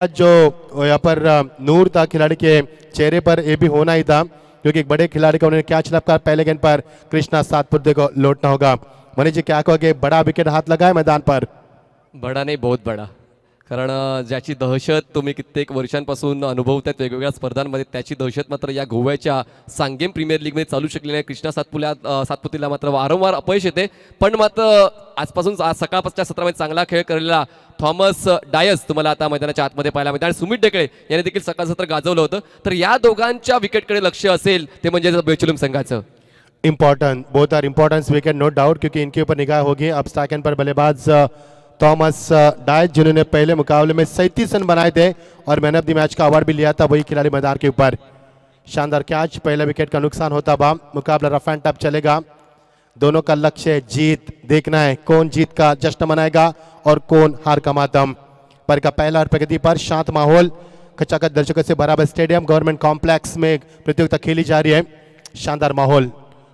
जो यहाँ पर नूर था खिलाड़ी के चेहरे पर, ये भी होना ही था क्योंकि एक बड़े खिलाड़ी का उन्होंने कैच लपका। पहले गेंद पर कृष्णा सातपुते को लौटना होगा। मनीष जी क्या कहोगे, बड़ा विकेट हाथ लगा है मैदान पर? बडा नाही, बहुत बडा. कारण ज्याची दहशत तुम्ही कित्येक वर्षांपासून अनुभवतायत वेगवेगळ्या स्पर्धांमध्ये, त्याची दहशत मात्र या गोव्याच्या सांगेम प्रीमियर लीगमध्ये चालू शकलेली आहे. कृष्णा सातपुतेला मात्र वारंवार अपयश येते, पण मात्र आजपासून आज सकाळपासच्या सत्रामध्ये चांगला खेळ केलेला थॉमस डायस तुम्हाला आता मैदानाच्या आतमध्ये पाहायला मिळते आणि सुमित ढेकळे यांनी देखील सकाळ सत्र गाजवलं होतं. तर या दोघांच्या विकेटकडे लक्ष असेल ते म्हणजे बेचुलम संघाचं. Important, both are important wicket, no doubt, क्योंकि इनके ऊपर निगाह होगी। अब सेकंड पर बल्लेबाज थॉमस डायस, जिन्होंने पहले मुकाबले में 37 रन बनाए थे और मैन ऑफ द मैच का अवार्ड भी लिया था, वही खिलाड़ी मैदान के ऊपर। शानदार कैच, पहले विकेट का नुकसान होता बा। मुकाबला रफ एंड टफ चलेगा। दोनों का लक्ष्य है जीत, देखना है कौन जीत का जश्न मनाएगा और कौन हार का मातम। पर का पहला और प्रगति पर शांत माहौल, खचाखच दर्शकों से बराबर स्टेडियम गवर्नमेंट कॉम्प्लेक्स में प्रतियोगिता खेली जा रही है। शानदार माहौल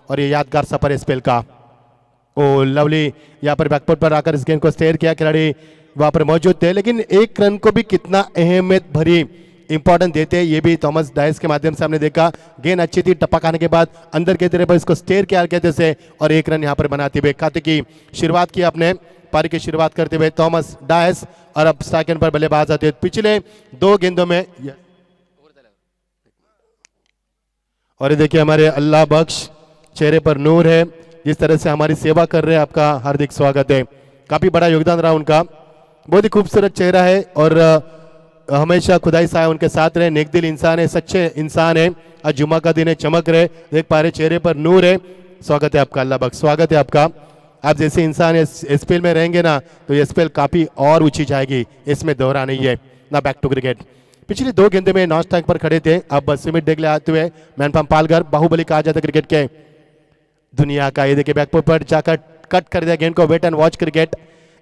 और ये यादगार सफर है स्पेल का। ओ लवली यहाँ पर बैकफुट पर आकर इस गेंद को स्टेयर किया, खिलाड़ी वहां पर मौजूद थे, लेकिन एक रन को भी कितना अहमियत भरी इंपॉर्टेंट देते हैं ये भी थॉमस डायस के माध्यम से हमने देखा। गेंद अच्छी थी, टप्पा खाने के बाद अंदर के तेरे पर इसको स्टेयर किया कहते से और एक रन यहाँ पर बनाते हुए खाते की शुरुआत की अपने पारी की शुरुआत करते हुए थॉमस डायस। और अब सेकंड पर बल्लेबाज आते पिछले 2 गेंदों में। और ये देखिए हमारे अल्लाह बख्श, चेहरे पर नूर है, जिस तरह से हमारी सेवा कर रहे हैं, आपका हार्दिक स्वागत है। काफी बड़ा योगदान रहा उनका, बहुत ही खूबसूरत चेहरा है और हमेशा खुदाई साया उनके साथ रहे। नेक दिल इंसान है, सच्चे इंसान है। आज जुम्मा का दिन है, चमक रहे, देख पा रहे चेहरे पर नूर है। स्वागत है आपका अल्लाह बख्श, स्वागत है आपका। आप जैसे इंसान एसपीएल में रहेंगे ना तो ये एसपीएल काफी और ऊंची जाएगी, इसमें दोहरा नहीं है ना। बैक टू क्रिकेट, पिछली 2 गेंदों में नॉन स्ट्राइक पर खड़े थे, अब सुमित ढेकले आते हुए मैन फ्रॉम पालघर, बाहुबली कहा जाता क्रिकेट के दुनिया का। ये देखिए बैकफुट पर जाकर कट कर दिया गेंद को, वेट एंड वॉच क्रिकेट।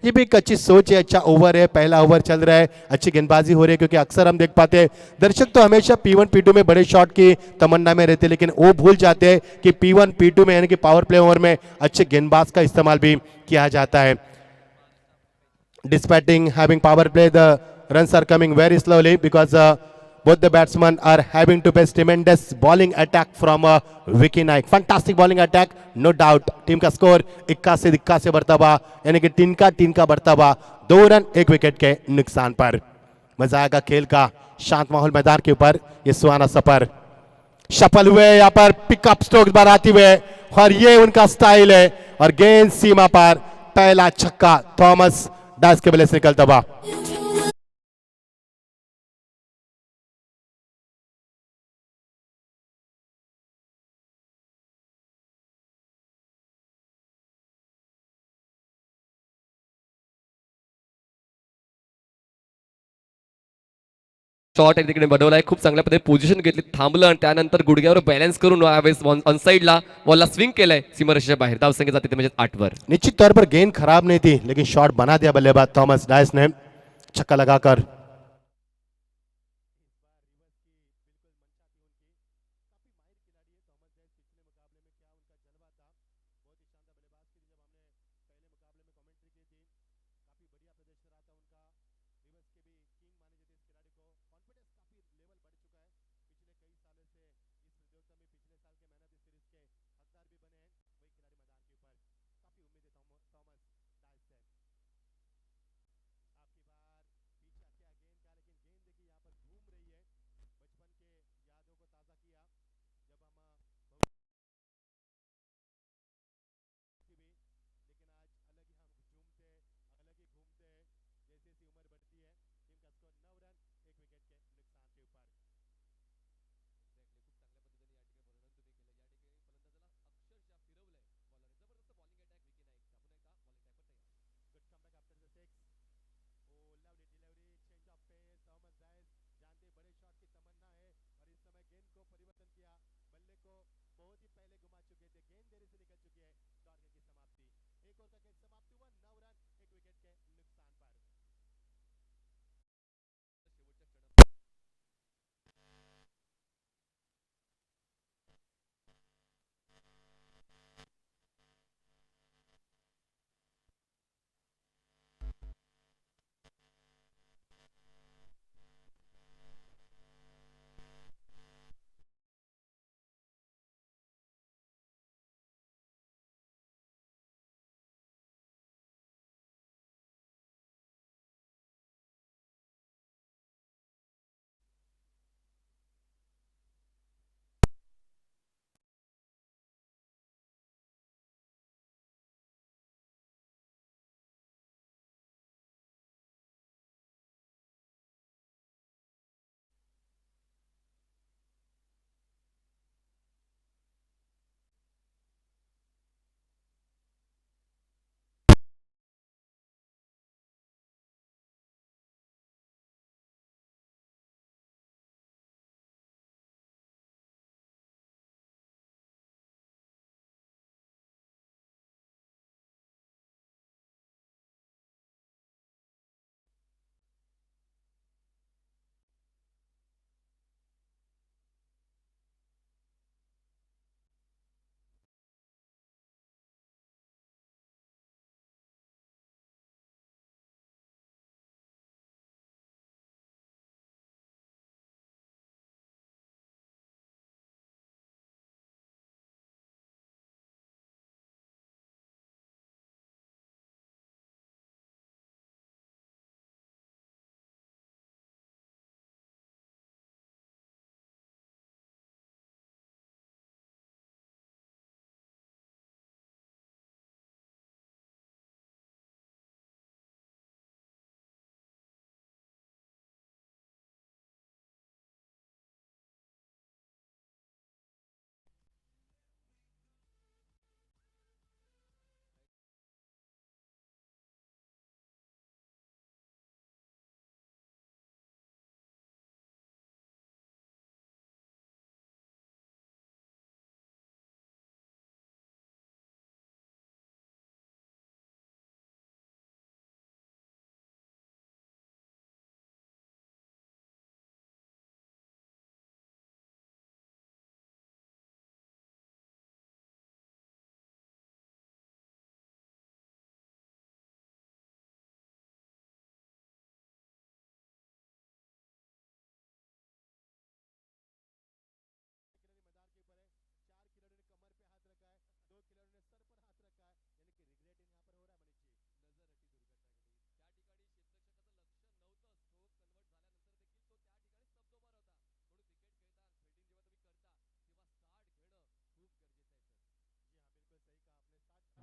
ये भी एक अच्छी सोच है, अच्छा ओवर है, पहला ओवर चल रहा है, अच्छी गेंदबाजी हो रही है। क्योंकि अक्सर हम देख पाते हैं दर्शक तो हमेशा P1 P2 में बड़े शॉट की तमन्ना में रहते, लेकिन वो भूल जाते हैं कि P1 P2 में यानी कि पावर प्ले ओवर में अच्छे गेंदबाज का इस्तेमाल भी किया जाता है। Dispatching having power play, the runs are coming very slowly because both the batsmen are having to face tremendous bowling attack from Vicky Naik. Fantastic bowling attack, no doubt. Team का स्कोर 81 से 81 बढ़ता हुआ, यानी कि 3 का बढ़ता हुआ, 2 run 1 wicket के नुकसान पर। मजा आएगा खेल का, शांत माहौल मैदान के ऊपर, ये सुहाना सफर। सफल हुए यहाँ पर पिकअप स्ट्रोक बार आती हुए और ये उनका स्टाइल है और गेंद सीमा पर, पहला छक्का थॉमस डायस के बल्ले से निकलता हुआ। शॉट आहे तिकडे बनवलाय, खूप चांगल्या पद्धतीने पोझिशन घेतली, थांबलं आणि त्यानंतर गुडघ्यावर बॅलन्स करून ऑन साइडला बॉलला स्विंग केलाय सीमारेषेच्या बाहेर। धाव संख्या जाते म्हणजे 8 वर। निश्चित तौर पर गेंद खराब नहीं थी, लेकिन शॉट बना दिया बल्लेबाज थॉमस डायस ने, छक्का लगाकर।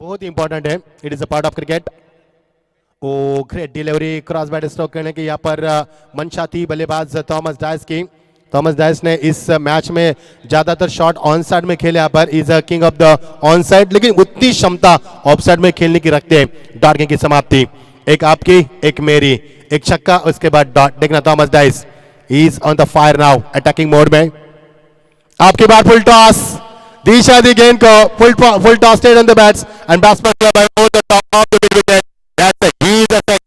बहुत ही इंपॉर्टेंट है, it is a part of cricket. Oh great delivery, cross bat stroke करने की यहाँ पर मंशा थी बल्लेबाज थॉमस डाइस की। थॉमस डाइस ने इस मैच में ज्यादातर शॉट ऑन साइड में खेले, यहाँ पर is a king of the on side, लेकिन उतनी क्षमता ऑफ साइड में खेलने की रखते हैं। डॉट गेंद की समाप्ति, एक आपकी एक मेरी, एक छक्का उसके बाद डॉट। देखना Thomas Dias is on the fire now, attacking mode में। आपके बाद फुल टॉस, दिशा दी गेंद को full toss stayed on the bats end batsman club by over the top of the mid wicket, that's a huge effect.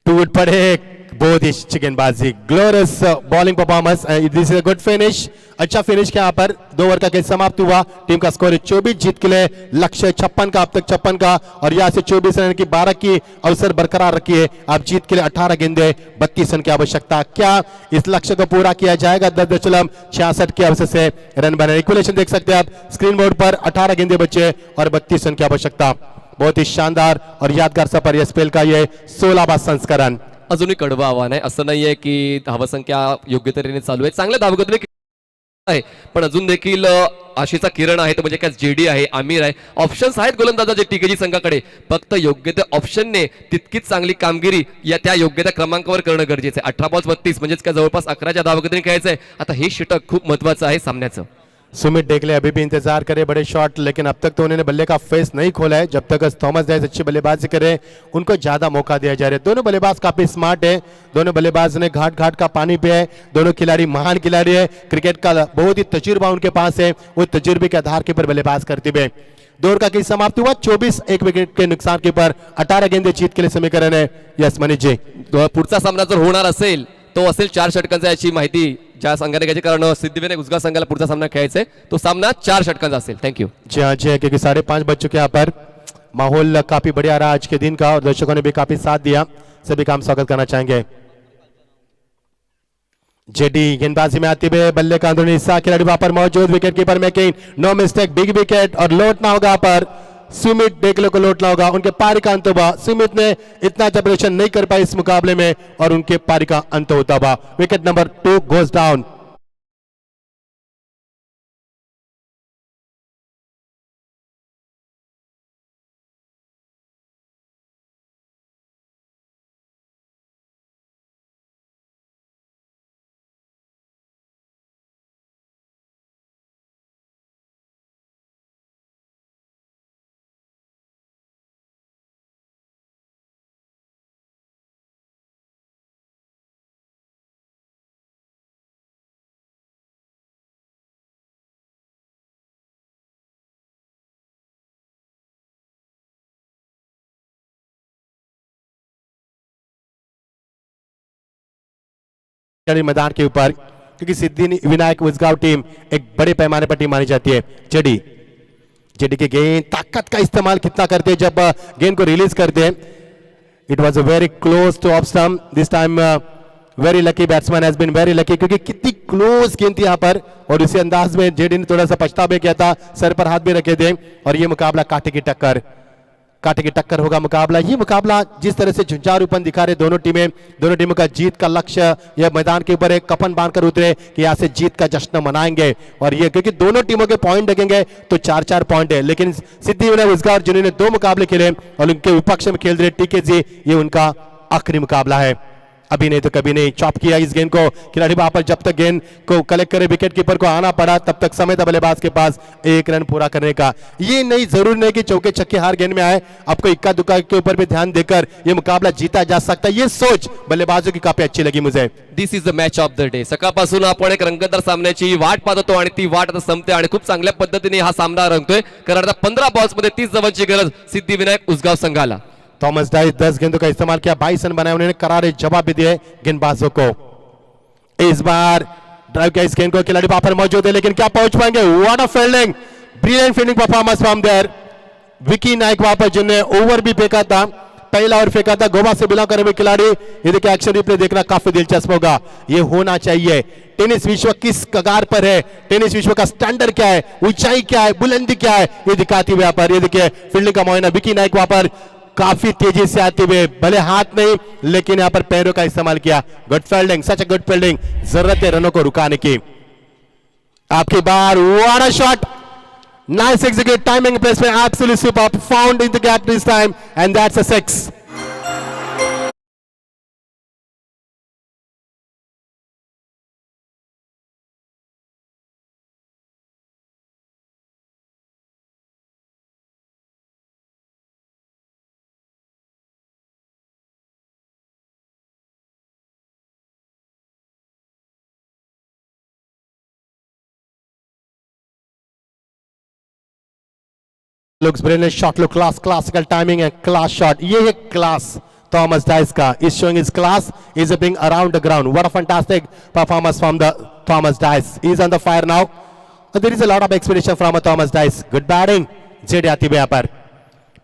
Two wicket पड़े, बहुत ही अच्छी गेंदबाजी, glorious bowling performance, this is a good finish, अच्छा finish के यहाँ पर 2 over का खेल समाप्त हुआ। टीम का स्कोर 24 जीत के लिए, लक्ष्य 56 का, अब तक 56 का, और यहाँ से 24 रन की 12 की अवसर बरकरार रखिए। आप जीत के लिए 18 गेंदे 32 रन की आवश्यकता, क्या इस लक्ष्य को पूरा किया जाएगा? 10.66 के अवसर से रन बने। इक्वलेशन देख सकते हैं आप स्क्रीन बोर्ड पर, 18 गेंदे बचे और 32 रन की आवश्यकता। बहुत ही शानदार और यादगार सफर यह स्पेल का ये 16वां संस्करण। अजूनही कडवं आव्हान आहे, असं नाहीये की धावसंख्या योग्य तऱ्हेने चालू आहे, चांगल्या धावगतीने आहे, पण अजून देखील आशेचा किरण आहे, तो म्हणजे काय जेडी आहे, आमिर आहे, ऑप्शन्स आहेत गोलंदाजाचे टीकेजी संघाकडे, फक्त योग्य त्या ऑप्शनने तितकीच चांगली कामगिरी या त्या योग्य त्या क्रमांकावर करणं गरजेचं आहे। 18 बॉल्स 32 म्हणजेच काय जवळपास 11च्या धावगतीने खेळायचं आहे। आता हे षटक खूप महत्वाचं आहे सामन्याचं। सुमित डेकले अभी भी इंतजार करे बड़े शॉट, लेकिन अब तक तो उन्होंने बल्ले का फेस नहीं खोला है। जब तक थॉमस डाइस अच्छी बल्लेबाजी करे उनको ज्यादा मौका दिया जा रहा है। दोनों बल्लेबाज काफी स्मार्ट है, दोनों बल्लेबाज ने घाट घाट का पानी पिया है, दोनों खिलाड़ी महान खिलाड़ी है, क्रिकेट का बहुत ही तजुर्बा उनके पास है, वो तजुर्बे के आधार के ऊपर बल्लेबाज करते हुए 2 ओवर का खेल समाप्त हुआ। 24 एक विकेट के नुकसान के ऊपर 18 गेंदे जीत के लिए समीकरण है। यस मनीष जी, पुढचा सामना जर होणार असेल तो असेल 4 षटकांचा, याची माहिती ज्या संघाने घ्यायची, कारण सिद्धिविनायक उसगाव संघाला पुढचा सामना खेळायचा आहे, तो सामना 4 षटकांचा असेल। थँक्यू। जी हाँ जी हाँ, क्योंकि 5:30 बज चुके हैं यहाँ पर, माहौल काफी बढ़िया रहा आज के दिन का और दर्शकों ने भी काफी साथ दिया, सभी का हम स्वागत करना चाहेंगे। जेडी गेंदबाजी में आते हुए बल्ले का अंदरूनी हिस्सा, खिलाड़ी वहां पर मौजूद, wicket keeper making no mistake, big wicket, और लौटना होगा यहाँ पर सुमित डेकले को लौटना होगा। उनके पारी का अंत हुआ, सुमित ने इतना सेपरेशन नहीं कर पाई इस मुकाबले में और उनके पारी का अंत होता हुआ। Wicket number 2 goes down. मैदान के ऊपर, क्योंकि सिद्धिविनायक उसगांव टीम एक बड़े पैमाने पर टीम मानी जाती है। जेडी की गेंद, ताकत का इस्तेमाल कितना करते हैं जब गेंद को रिलीज करते हैं। It was a very close to off stump this time, very lucky batsman has been very lucky, क्योंकि कितनी क्लोज गेंद थी यहाँ पर और इसी अंदाज में जेडी ने थोड़ा सा पछतावा भी किया था, सर पर हाथ भी रखे थे, और ये मुकाबला कांटे की टक्कर होगा मुकाबला। ये मुकाबला जिस तरह से झुंझारूपन दिखा रहे दोनों टीमों का जीत का लक्ष्य, यह मैदान के ऊपर एक कफन बांधकर उतरे कि यहाँ से जीत का जश्न मनाएंगे, और ये क्योंकि दोनों टीमों के पॉइंट देखेंगे तो 4-4 पॉइंट है, लेकिन सिद्धिविनायक उसगांव जिन्होंने 2 मुकाबले खेले और उनके विपक्ष में खेल रहे टीके जी, ये उनका आखिरी मुकाबला है। अभी नहीं तो कभी नहीं, चॉप किया इस गेंद को खिलाड़ी वहां पर, जब तक गेंद को कलेक्ट करे विकेट कीपर को आना पड़ा, तब तक समय था बल्लेबाज के पास 1 रन पूरा करने का। ये नहीं जरूर नहीं कि चौके छक्के हार गेंद में आए, आपको इक्का दुक्का के ऊपर भी ध्यान देकर ये मुकाबला जीता जा सकता है। ये सोच बल्लेबाजों की काफी अच्छी लगी मुझे। This is the match of the day. सकाळपासून आपण एक रंगतदार सामन्याची वाट पाहत होतो आणि ती वाट आता संपते आणि खूप चांगल्या पद्धतीने हा सामना रंगतोय, कारण आता 15 बॉल्स मध्ये 30 धावांची गरज सिद्धिविनायक उसगाव संघाला। थॉमस डाइस 10 गेंदों का इस्तेमाल किया, 22 रन बनाए, उन्होंने करारे जवाब भी दिए गेंदबाजों को। इस बार ड्राइव किया इस गेंद को, खिलाड़ी वहां पर मौजूद है, लेकिन क्या पहुंच पाएंगे? What a fielding, brilliant fielding performance from there. Vicky Nayak वहां पर जिन्होंने ओवर भी फेंका था, पहला ओवर फेंका था गोवा से बिलोंग करे हुए खिलाड़ी। ये देखिए एक्शन रिप्ले देखना काफी दिलचस्प होगा, ये होना चाहिए। टेनिस विश्व किस कगार पर है, टेनिस विश्व का स्टैंडर्ड क्या है, ऊंचाई क्या है, बुलंदी क्या है, ये दिखाती हुई यहाँ पर। ये देखिए फील्डिंग का मुआयना विकी नायक वहां पर काफी तेजी से आते हुए, भले हाथ नहीं लेकिन यहाँ पर पैरों का इस्तेमाल किया। Good fielding, such a good fielding, जरूरत है रनों को रुकाने की। आपकी बार, what a shot, nice execute, timing placement, absolutely superb, found in the gap this time, and that's a 6. Looks brilliant shot, look class, classical timing and class shot. ये है class Thomas Dice का, is showing his class, is being around the ground. What a fantastic performance from the Thomas Dice. He's on the fire now. There is a lot of expectation from a Thomas Dice. Good batting. Z आती हुई यहाँ पर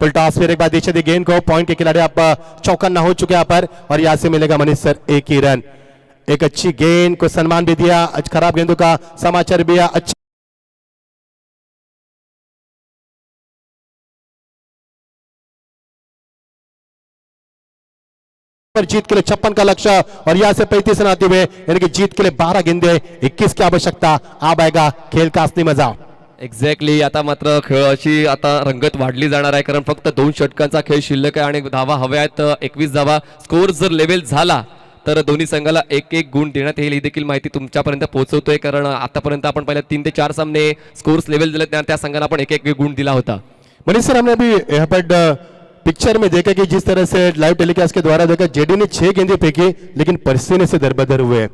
पुल toss, फिर एक बार दीजिए दी गेंद को, point के खिलाड़ी आप चौकन्ना हो चुके यहाँ पर, और यहाँ से मिलेगा मनीष सर एक ही रन। एक अच्छी गेंद को सम्मान भी दिया, खराब गेंदों का समाचार भी दिया। अच्छी पर जीत के लिए 56 का लक्ष्य, और यहां से 35 रन आते हुए, यानी कि जीत के लिए 12 गेंदे, 21 की आवश्यकता। अब आएगा खेल का असली मजा। एक्झॅक्टली, आता मात्र खेळाची आता रंगत वाढली जाणार आहे, कारण फक्त 2 षटकांचा खेळ शिल्लक आहे आणि धावा हव्या आहेत 21 धावा। स्कोर जर लेव्हल झाला तर दोन्ही संघाला एक एक गुण देण्यात येईल, ही देखील माहिती तुमच्यापर्यंत पोहोचवतोय, कारण आतापर्यंत आपण पहिल्या 3 ते 4 सामने स्कोर्स लेवल दिले, त्या संघाला आपण एक एक गुण दिला होता। मनीष सर, हमने अभी यहाँ पर पिक्चर में देखा कि जिस तरह से लाइव टेलीकास्ट के द्वारा देखा, जेडी ने 6 गेंदें फेंकी लेकिन पसीने से दरबदर हुए।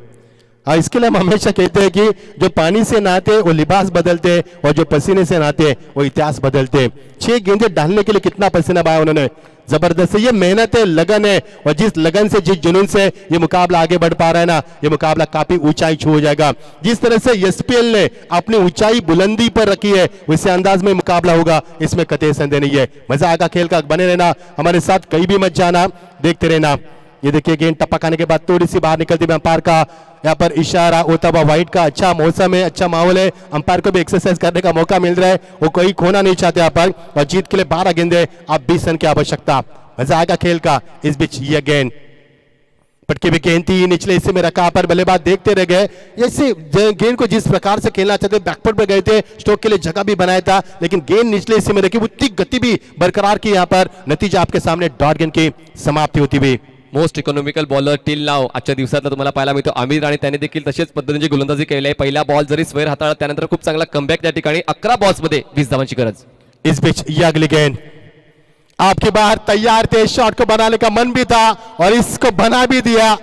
इसके लिए हम हमेशा कहते हैं कि जो पानी से नहाते वो लिबास बदलते, और जो पसीने से नहाते वो इतिहास बदलते। 6 गेंदें डालने के लिए कितना पसीना बहाया उन्होंने, जबरदस्त। ये मेहनत है, लगन है, और जिस लगन से, जिस जुनून से ये मुकाबला आगे बढ़ पा रहा है ना, ये मुकाबला काफी ऊंचाई छू जाएगा। जिस तरह से एसपीएल ने अपनी ऊंचाई बुलंदी पर रखी है, उसी अंदाज में मुकाबला होगा, इसमें कतई संदेह नहीं है। मजा आएगा खेल का, बने रहना हमारे साथ, कहीं भी मत जाना, देखते रहना। ये देखिए गेंद टपक आने के बाद थोड़ी सी बाहर निकलती है, अंपायर का यहाँ पर इशारा होता हुआ। वाइट का अच्छा मौसम है, अच्छा माहौल है, अंपायर को भी एक्सरसाइज करने का मौका मिल रहा है, वो कोई खोना नहीं चाहते यहाँ पर, और जीत के लिए 12 गेंदे, अब 20 रन की आवश्यकता। मजा आएगा खेल का। इस बीच ये गेंद पटकी भी गेंद थी, निचले हिस्से में रखा, पर बल्लेबाज देखते रह गए। ऐसे गेंद को जिस प्रकार से खेलना चाहते, बैकफुट पे गए थे, स्ट्रोक के लिए जगह भी बनाया था, लेकिन गेंद निचले हिस्से में रखी, उतनी गति भी बरकरार की। यहाँ पर नतीजा आपके सामने, डॉट गेंद की समाप्ति होती हुई। मोस्ट इकॉनॉमिकल बॉलर टिल नाव आजच्या दिवसात तुम्हाला पाहायला मिळतो आमिर, आणि त्याने देखील तशाच पद्धतीने गोलंदाजी केली आहे। पहिला बॉल जरी स्वेर हाताळला, त्यानंतर खूप चांगला कमबॅक त्या ठिकाणी, 11 बॉल्स मध्ये 20 धावांची गरज। इस बीच ये अगली गेंद आपके बाहर तैयार थे, शॉट को बनाने का मन भी था और इसको बना भी दिया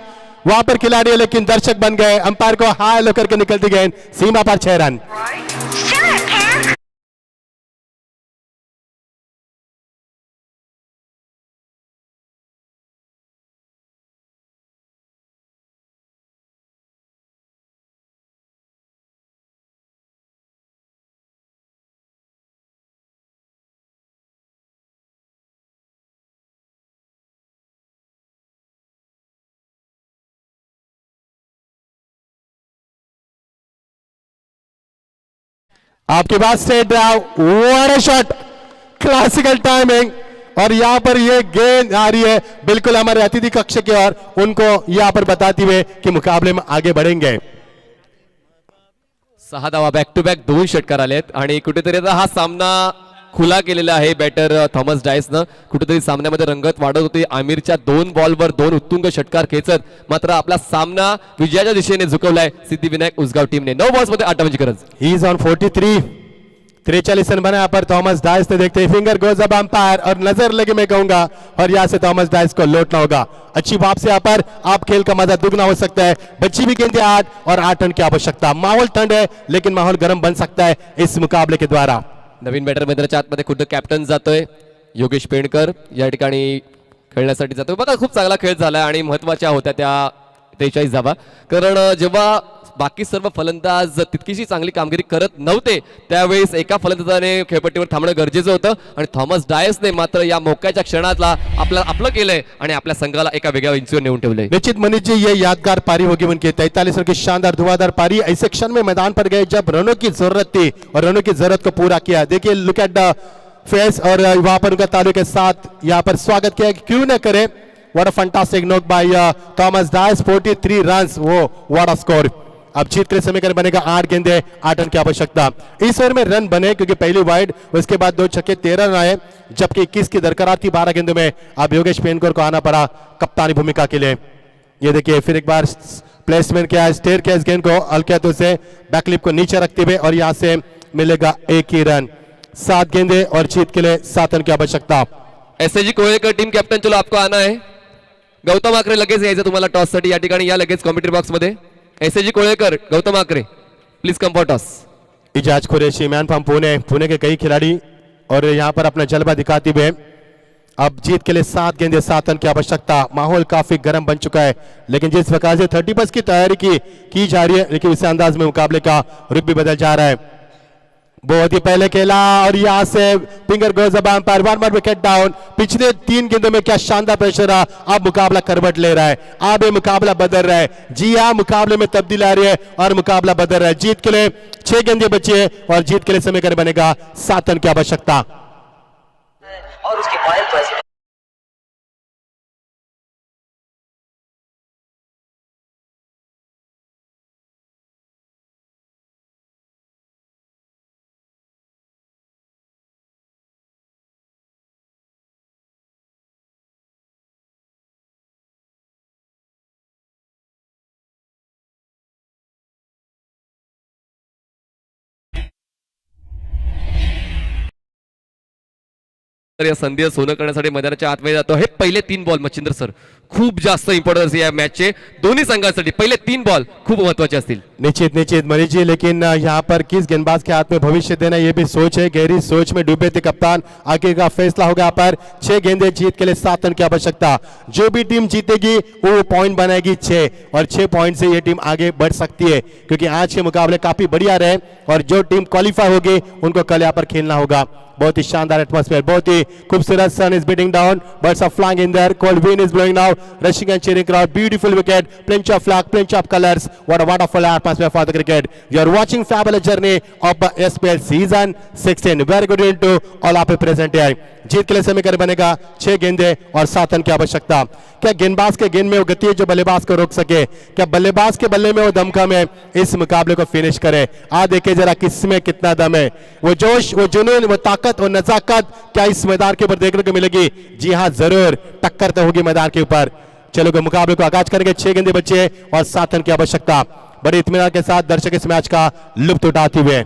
वहां पर खिलाड़ी, लेकिन दर्शक बन गए। अंपायर को हाय लो करके निकलती गेंद, सीमा पर 6 रन। आपके pass straight drive, what a shot, classical timing, और यहां पर ये गेंद आ रही है बिल्कुल हमारे अतिथि कक्ष की ओर, उनको यहां पर बताते हुए कि मुकाबले में आगे बढ़ेंगे। 6 धावा बॅक टू बॅक 2 षटकार आलेत, आणि कुठेतरी आता हा सामना खुला केलेला आहे बॅटर थॉमस डायसनं। कुठेतरी सामन्यामध्ये रंगत वाढत होती, आमिरच्या 2 बॉलवर 2 उत्तुंग षटकार खेचत मात्र आपला सामना विजयाच्या दिशेने झुकवलाय सिद्धिविनायक उसगाव टीमने। 9 बॉल्स मध्ये 8 धावांची गरज। ही इज ऑन 43, 43 रन बना पर थॉमस डाइस ने, देखते फिंगर गोज अब अंपायर, और नजर लगे मैं कहूंगा, और यहां से थॉमस डाइस को लौटना होगा। अच्छी वापसी यहाँ पर, आप खेल का मजा दुगना हो सकता है। बच्ची भी गेंदें 8 और 8 रन की आवश्यकता। माहौल ठंड है लेकिन माहौल गर्म बन सकता है इस मुकाबले के द्वारा। नवीन बॅटर मैदानाच्या आतमध्ये खुद्द कॅप्टन जातोय, योगेश पेणकर या ठिकाणी खेळण्यासाठी जातोय। बघा खूप चांगला खेळ झालाय आणि महत्त्वाच्या होत्या त्या 43 धावा. कारण जेव्हा बाकी सर्व फलंदाज तितकीशी चांगली कामगिरी करत नव्हते त्यावेळेस एका फलंदाजाने खेळपट्टीवर थांबणं गरजेचं होतं आणि थॉमस डायसने मात्र या मोक्याच्या क्षणातला आपलं केलंय आणि आपल्या संघाला एका वेगळ्या उंचीवर नेऊन ठेवलंय. निश्चित मनीष जी ये यादगार पारी होगी उनकी 43 रन की शानदार धुआंधार पारी. ऐसे क्षण में मैदान पर गए जब रनों की जरूरत थी और रनों की जरूरत को पूरा किया. देखिए लुक एट द फेस और वहां पर उनका तालु के साथ यहाँ पर स्वागत किया. क्यों न करे. What a fantastic knock by Thomas Dias. 43 runs. वो व्हाट अ स्कोर. अब जीत के समीकरण बनेगा 8 गेंदे 8 रन की आवश्यकता. इस ओवर में रन बने क्योंकि पहली वाइड उसके बाद 2 छक्के 13 रन आए जबकि 21 की दरकार थी 12 गेंदों में. अब योगेश पेनकोर को आना पड़ा कप्तानी भूमिका के लिए. ये देखिए फिर एक बार प्लेसमेंट किया स्टेयर के इस गेंद को हल्के हाथों से बैकलिप को नीचे रखते हुए और यहां से मिलेगा 1 ही रन. 7 गेंदे और जीत के लिए 7 रन की आवश्यकता. SAG Kolekar team captain. चलो आपको आना है. गौतम आकरे लगेच यायचं तुम्हाला टॉस साठी या ठिकाणी या लगेच कॉमेंट्री बॉक्स मध्ये. SAG Kolekar Gautam Akare please come for toss. Ejaz Qureshi man from Pune के कई खिलाड़ी और यहां पर अपना जलवा दिखाते हुए अब जीत के लिए 7 गेंदे 7 रन की आवश्यकता. माहौल काफी गर्म बन चुका है लेकिन जिस प्रकार से 30 की तैयारी की जा रही है लेकिन इस अंदाज में मुकाबले का रुख भी बदल जा रहा है. बहुत ही पहले खेला और यहां से फिंगर गोज अब अंपायर. 1 more wicket down. पिछले 3 गेंदों में क्या शानदार प्रेशर रहा. अब मुकाबला करवट ले रहा है. अब ये मुकाबला बदल रहा है. जी हाँ मुकाबले में तब्दीली आ रही है और मुकाबला बदल रहा है. जीत के लिए 6 गेंदे बची है और जीत के लिए समीकरण बनेगा 7 रन की आवश्यकता. और उसके बॉयल को ऐसे तर या संधी सोनं करण्यासाठी मैदानाच्या आतमध्ये जातो. हे पहिले 3 बॉल मच्छिंद्र सर खूप जास्त इम्पॉर्टन्स या मॅचचे दोन्ही संघांसाठी. पहिले 3 बॉल खूप महत्वाचे असतील. निश्चित मनीष जी. लेकिन यहाँ पर किस गेंदबाज के हाथ में भविष्य देना ये भी सोच है. गहरी सोच में डूबे थे कप्तान. आगे का फैसला होगा. यहाँ पर 6 गेंदे जीत के लिए 7 रन की आवश्यकता. जो भी टीम जीतेगी वो पॉइंट बनाएगी 6 और 6 पॉइंट से ये टीम आगे बढ़ सकती है क्योंकि आज के मुकाबले काफी बढ़िया रहे और जो टीम क्वालिफाई होगी उनको कल यहाँ पर खेलना होगा. बहुत ही शानदार एटमॉस्फेयर. बहुत ही खूबसूरत. Sun is beating down. Birds are flying in there. Cold wind is blowing now. Rushing and cheering crowd. Beautiful wicket. Plenty of flag. Plenty of colors. What a wonderful atmosphere for the cricket. You are watching fabulous journey of SPL season 16. Very good into all आप present here. जीत के लिए समीकरण बनेगा 6 गेंदे और 7 run की आवश्यकता. क्या गेंदबाज के गेंद में वो गति है जो बल्लेबाज को रोक सके. क्या बल्लेबाज के बल्ले में वो दमखम है इस मुकाबले को फिनिश करे. आ देखिए जरा किसमें कितना दम है. वो जोश वो जुनून वो ताकत और नजाकत क्या इस मैदान के ऊपर देखने को मिलेगी. जी हाँ जरूर टक्कर तो होगी मैदान के ऊपर. चलो मुकाबले को आगाज करेंगे. 6 गेंदे बचे और 7 रन की आवश्यकता. बड़े इत्मीनान के साथ दर्शक इस मैच का लुत्फ उठाते हुए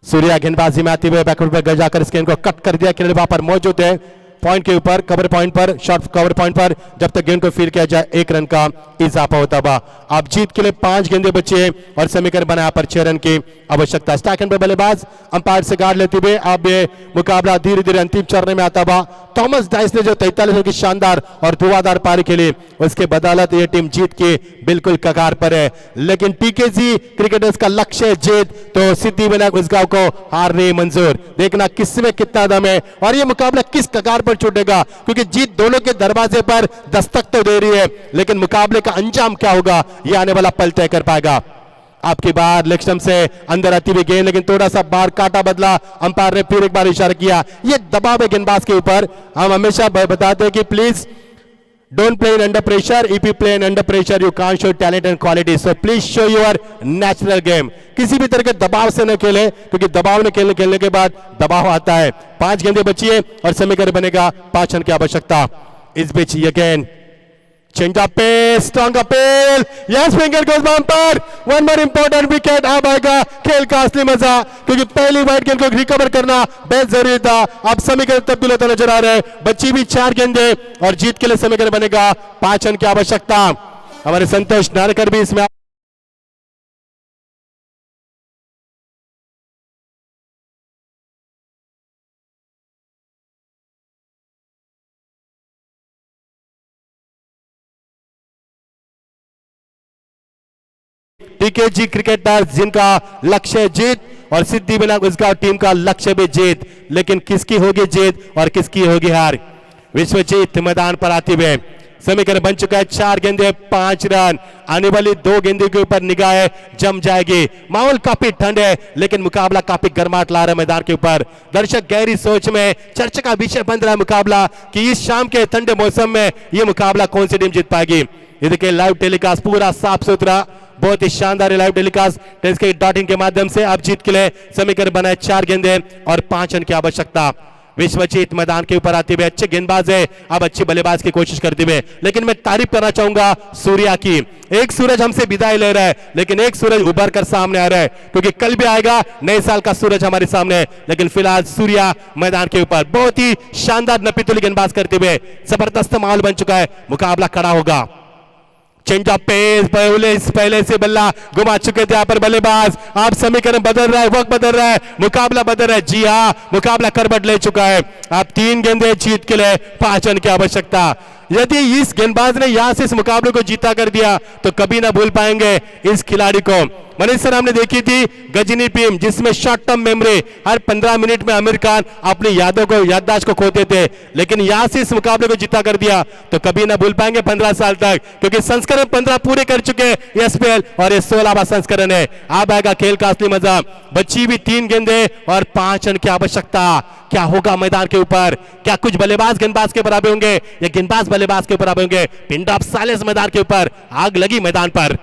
सूर्या गेंदबाजी में आते हुए बैकवर्ड पर जाकर इस गेंद को कट कर दिया. खिलाड़ी वहां पर मौजूद है पॉइंट के ऊपर कवर पॉइंट पर शॉर्ट कवर पॉइंट पर. जब तक गेंद को फील्ड किया जाए 1 रन का इजाफा होता हुआ. अब जीत के लिए 5 गेंदे बचे और समीकरण बना यहाँ पर 6 रन की आवश्यकता. स्टैक पर बल्लेबाज अंपायर से गार्ड लेते हुए अब ये मुकाबला धीरे धीरे अंतिम चरण में आता हुआ. थॉमस डाइस ने जो 43 रन की शानदार और धुआंधार पारी खेली उसके बदौलत ये टीम जीत के बिल्कुल कगार पर है. लेकिन टीकेजी क्रिकेटर्स का लक्ष्य है जीत तो सिद्धिविनायक उसगांव को हार नहीं मंजूर. देखना किसमें कितना दम है और ये मुकाबला किस कगार पर छूटेगा क्योंकि जीत दोनों के दरवाजे पर दस्तक तो दे रही है लेकिन मुकाबले का अंजाम क्या होगा ये आने वाला पल तय कर पाएगा. आपकी बार लेग स्टंप से अंदर आती हुई गेंद लेकिन थोड़ा सा बार काटा बदला. अंपायर ने फिर एक बार इशारा किया. ये दबाव है गेंदबाज के ऊपर. हम हमेशा बताते हैं कि please don't play in under pressure. If you play in under pressure you can't show talent end quality. So please show your natural game. किसी भी तरह के दबाव से न खेले क्योंकि दबाव में खेलने के बाद दबाव आता है. 5 गेंदें बची है और समीकरण बनेगा 5 रन की आवश्यकता. इस बीच again change of pace, strong appeal. Yes, finger goes bumper. One more important wicket. अब आएगा खेल का असली मजा क्योंकि पहली वाइड गेंद को रिकवर करना बेहद जरूरी था. अब समीकरण तब्दील होता नजर आ रहा है. बची भी 4 गेंदे और जीत के लिए समीकरण बनेगा 5 रन की आवश्यकता. हमारे संतोष नारकर भी इसमें टीकेजी क्रिकेटर्स जिनका लक्ष्य जीत और सिद्धिविनायक उसगांव टीम का लक्ष्य भी जीत, लेकिन किसकी होगी जीत और किसकी होगी हार। विश्वजीत मैदान पर आते हुए समीकरण बन चुका है 4 गेंदे 5 रन। आने वाली 2 गेंदे के ऊपर निगाहें जम जाएगी। माहौल काफी ठंड है लेकिन मुकाबला काफी गर्माहट ला रहा है मैदान के ऊपर। दर्शक गहरी सोच में चर्चा का विषय बन रहा है मुकाबला कि इस शाम के ठंडे मौसम में यह मुकाबला कौन सी टीम जीत पाएगी। ये देखिए लाइव टेलीकास्ट पूरा साफ सुथरा, बहुत ही शानदार लाइव टेलीकास्ट टेनिसक्रिकेट.in के माध्यम से आप जीत के लिए समीकरण बनाए 4 गेंदे और 5 रन की आवश्यकता। विश्वजीत मैदान के ऊपर आते हुए अच्छे गेंदबाज है, अब अच्छी बल्लेबाज की कोशिश करते हुए, लेकिन मैं तारीफ करना चाहूंगा सूर्या की। एक सूरज हमसे विदाई ले रहा है लेकिन एक सूरज उभर कर सामने आ रहा है, क्योंकि कल भी आएगा नए साल का सूरज हमारे सामने। लेकिन फिलहाल सूर्या मैदान के ऊपर बहुत ही शानदार नपीतुली गेंदबाज करते हुए जबरदस्त माहौल बन चुका है, मुकाबला खड़ा होगा। चेंज ऑफ पेस, पहले से बल्ला घुमा चुके थे यहाँ पर बल्लेबाज। आप समीकरण बदल रहा है, वक्त बदल रहा है, मुकाबला बदल रहा है। जी हाँ, मुकाबला करवट ले चुका है। आप 3 गेंदे जीत के लिए 5 रन की आवश्यकता। यदि इस गेंदबाज ने यहां से इस मुकाबले को जीता कर दिया तो कभी ना भूल पाएंगे इस खिलाड़ी को। मनीष सर हमने देखी थी गजनी टीम जिसमें शॉर्ट टर्म मेमोरी, हर 15 मिनट में आमिर खान अपनी यादों को याददाश्त को खोते थे, लेकिन यहां से इस मुकाबले को जीता कर दिया तो कभी ना भूल पाएंगे 15 साल तक, क्योंकि संस्करण 15 पूरे कर चुके हैं एसपीएल और ये 16वां संस्करण है। अब आएगा खेल का असली मजा। बची भी 3 गेंदे और 5 रन की आवश्यकता। क्या होगा मैदान के ऊपर? क्या कुछ बल्लेबाज गेंदबाज के बराबर होंगे या गेंदबाज बल्लेबाज के बराबर होंगे? पिंड ऑफ साइलेंस मैदान के ऊपर, आग लगी मैदान पर।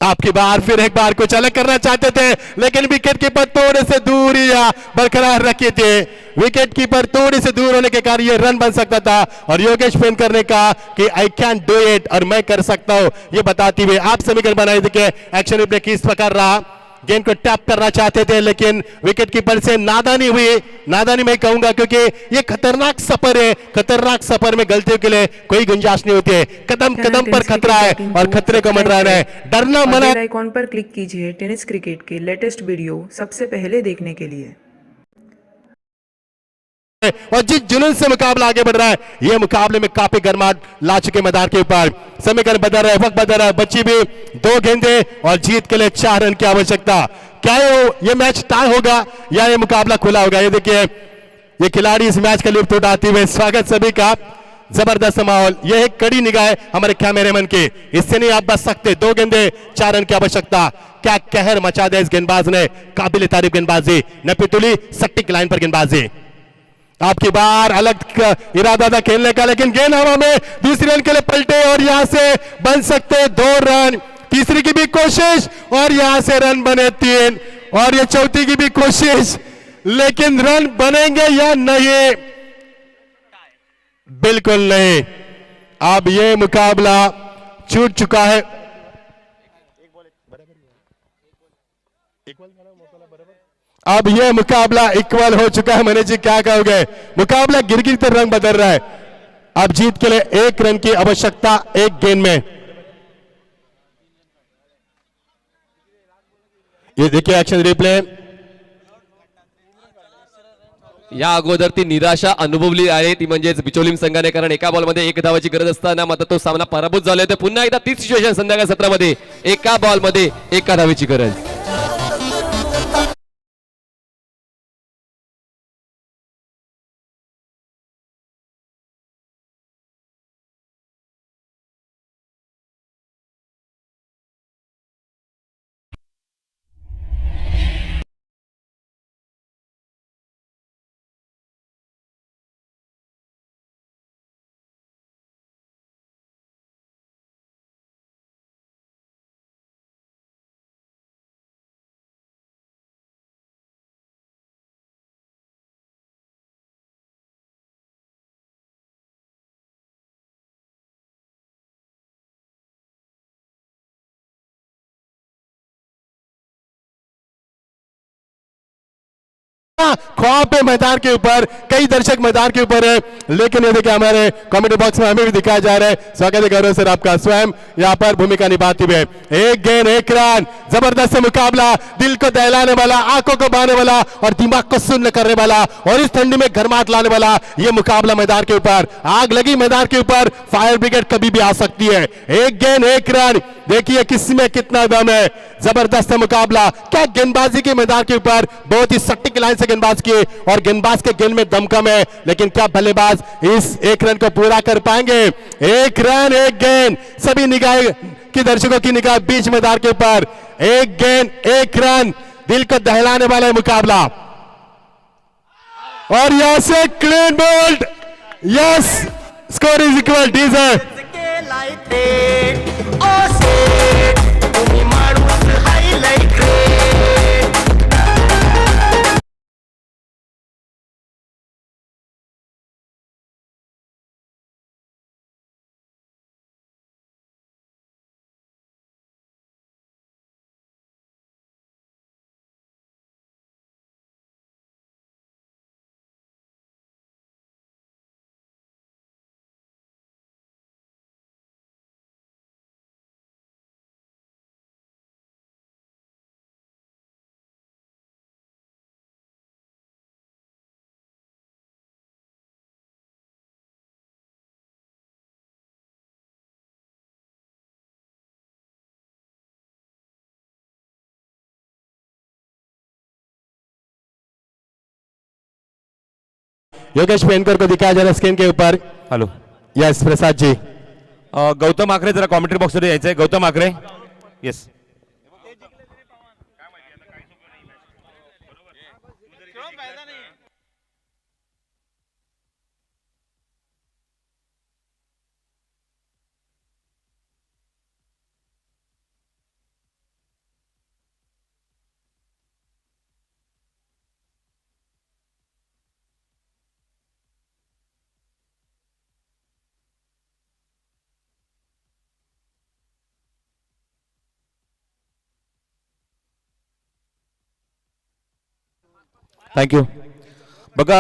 आपकी बार फिर एक बार कुछ अलग करना चाहते थे लेकिन विकेट कीपर थोड़े से दूर ही बरकरार रखे थे। विकेट कीपर थोड़ी से दूर होने के कारण ये रन बन सकता था और योगेश पेन करने का कि आई कैन डू इट और मैं कर सकता हूं ये बताते हुए आप समीकरण बनाए। देखिए एक्शन रिप्ले किस प्रकार रहा, गेंद को टैप करना चाहते थे लेकिन विकेट कीपर से नादानी हुई। नादानी मैं कहूंगा क्योंकि ये खतरनाक सफर है, खतरनाक सफर में गलतियों के लिए कोई गुंजाइश नहीं होती है। कदम कदम पर खतरा है और खतरे को मंडराना है, डरना मना। बेल आइकॉन पर क्लिक कीजिए टेनिस क्रिकेट के लेटेस्ट वीडियो सबसे पहले देखने के लिए। और जिस जुनून से मुकाबला आगे बढ़ रहा है, ये मुकाबले में काफी गर्माहट ला चुके मैदान के ऊपर। समीकरण बदल रहा है, वक्त बदल रहा है। बची भी 2 गेंदे और जीत के लिए 4 रन की आवश्यकता। क्या ये मैच टाई होगा या ये मुकाबला खुला होगा? ये देखिए ये खिलाड़ी इस मैच का लुत्फ उठाते हुए, स्वागत सभी का। जबरदस्त माहौल, यह एक कड़ी निगाह है हमारे कैमरामैन की, इससे नहीं आप बच सकते। 2 गेंदे 4 रन की आवश्यकता। क्या कहर मचा दिया इस गेंदबाज ने, काबिल तारीफ गेंदबाजी, नपीतुली सटीक लाइन पर गेंदबाजी। आपकी बार अलग इरादा था खेलने का लेकिन गेंद हवा में, दूसरी रन के लिए पलटे और यहां से बन सकते 2 रन। तीसरी की भी कोशिश और यहां से रन बने 3 और ये चौथी की भी कोशिश, लेकिन रन बनेंगे या नहीं? बिल्कुल नहीं। अब ये मुकाबला छूट चुका है। अब यह मुकाबला इक्वल हो चुका है। मनीष जी क्या कहोगे? मुकाबला गिरगिट पर रंग बदल रहा है। अब जीत के लिए 1 रन की आवश्यकता 1 गेंद में। ये देखिए एक्शन रिप्ले। या अगोदर ती निराशा अनुभवली आहे, ती म्हणजेच बिचोलीम संघाने, कारण एका बॉलमध्ये 1 धावाची गरज असताना मात्र तो सामना पराभूत झाला होता। पुन्हा एकदा तीच सिच्युएशन संध्याकाळ सत्रामध्ये, एका बॉलमध्ये 1 धावेची गरज। ख्वाब पे मैदान के ऊपर, कई दर्शक मैदान के ऊपर है, लेकिन ये देखिए हमारे कमेंट बॉक्स में हमें भी दिखाया जा रहा है। स्वागत है गौरव सर आपका, स्वयं यहाँ पर भूमिका निभाते हुए। एक गेंद एक रन, जबरदस्त मुकाबला, दिल को दहलाने वाला, आंखों को बहाने वाला और दिमाग को सुन्न करने वाला और इस ठंडी में गर्माहट लाने वाला ये मुकाबला मैदान के ऊपर। आग लगी मैदान के ऊपर, फायर ब्रिगेड कभी भी आ सकती है। एक गेंद एक रन, देखिए किसमें कितना दम है, जबरदस्त मुकाबला। क्या गेंदबाजी के मैदान के ऊपर बहुत ही सटीक लाइन से गेंदबाज किए और गेंदबाज के गेंद में दम कम है, लेकिन क्या बल्लेबाज इस एक रन को पूरा कर पाएंगे। एक रन एक गेंद, सभी निगाह की दर्शकों की निगाह बीच मैदान के ऊपर। एक गेंद एक रन, दिल को दहलाने वाला मुकाबला और यहां से clean bowled. Yes, score is equal डीजर। योगेश पेनकर को दिखाया जा रहा है स्क्रीन के ऊपर। Hello, yes Prasad ji. गौतम आखरे जरा कॉमेंट्री बॉक्समध्ये यायचंय. गौतम आखरे, येस. थँक्यू. बघा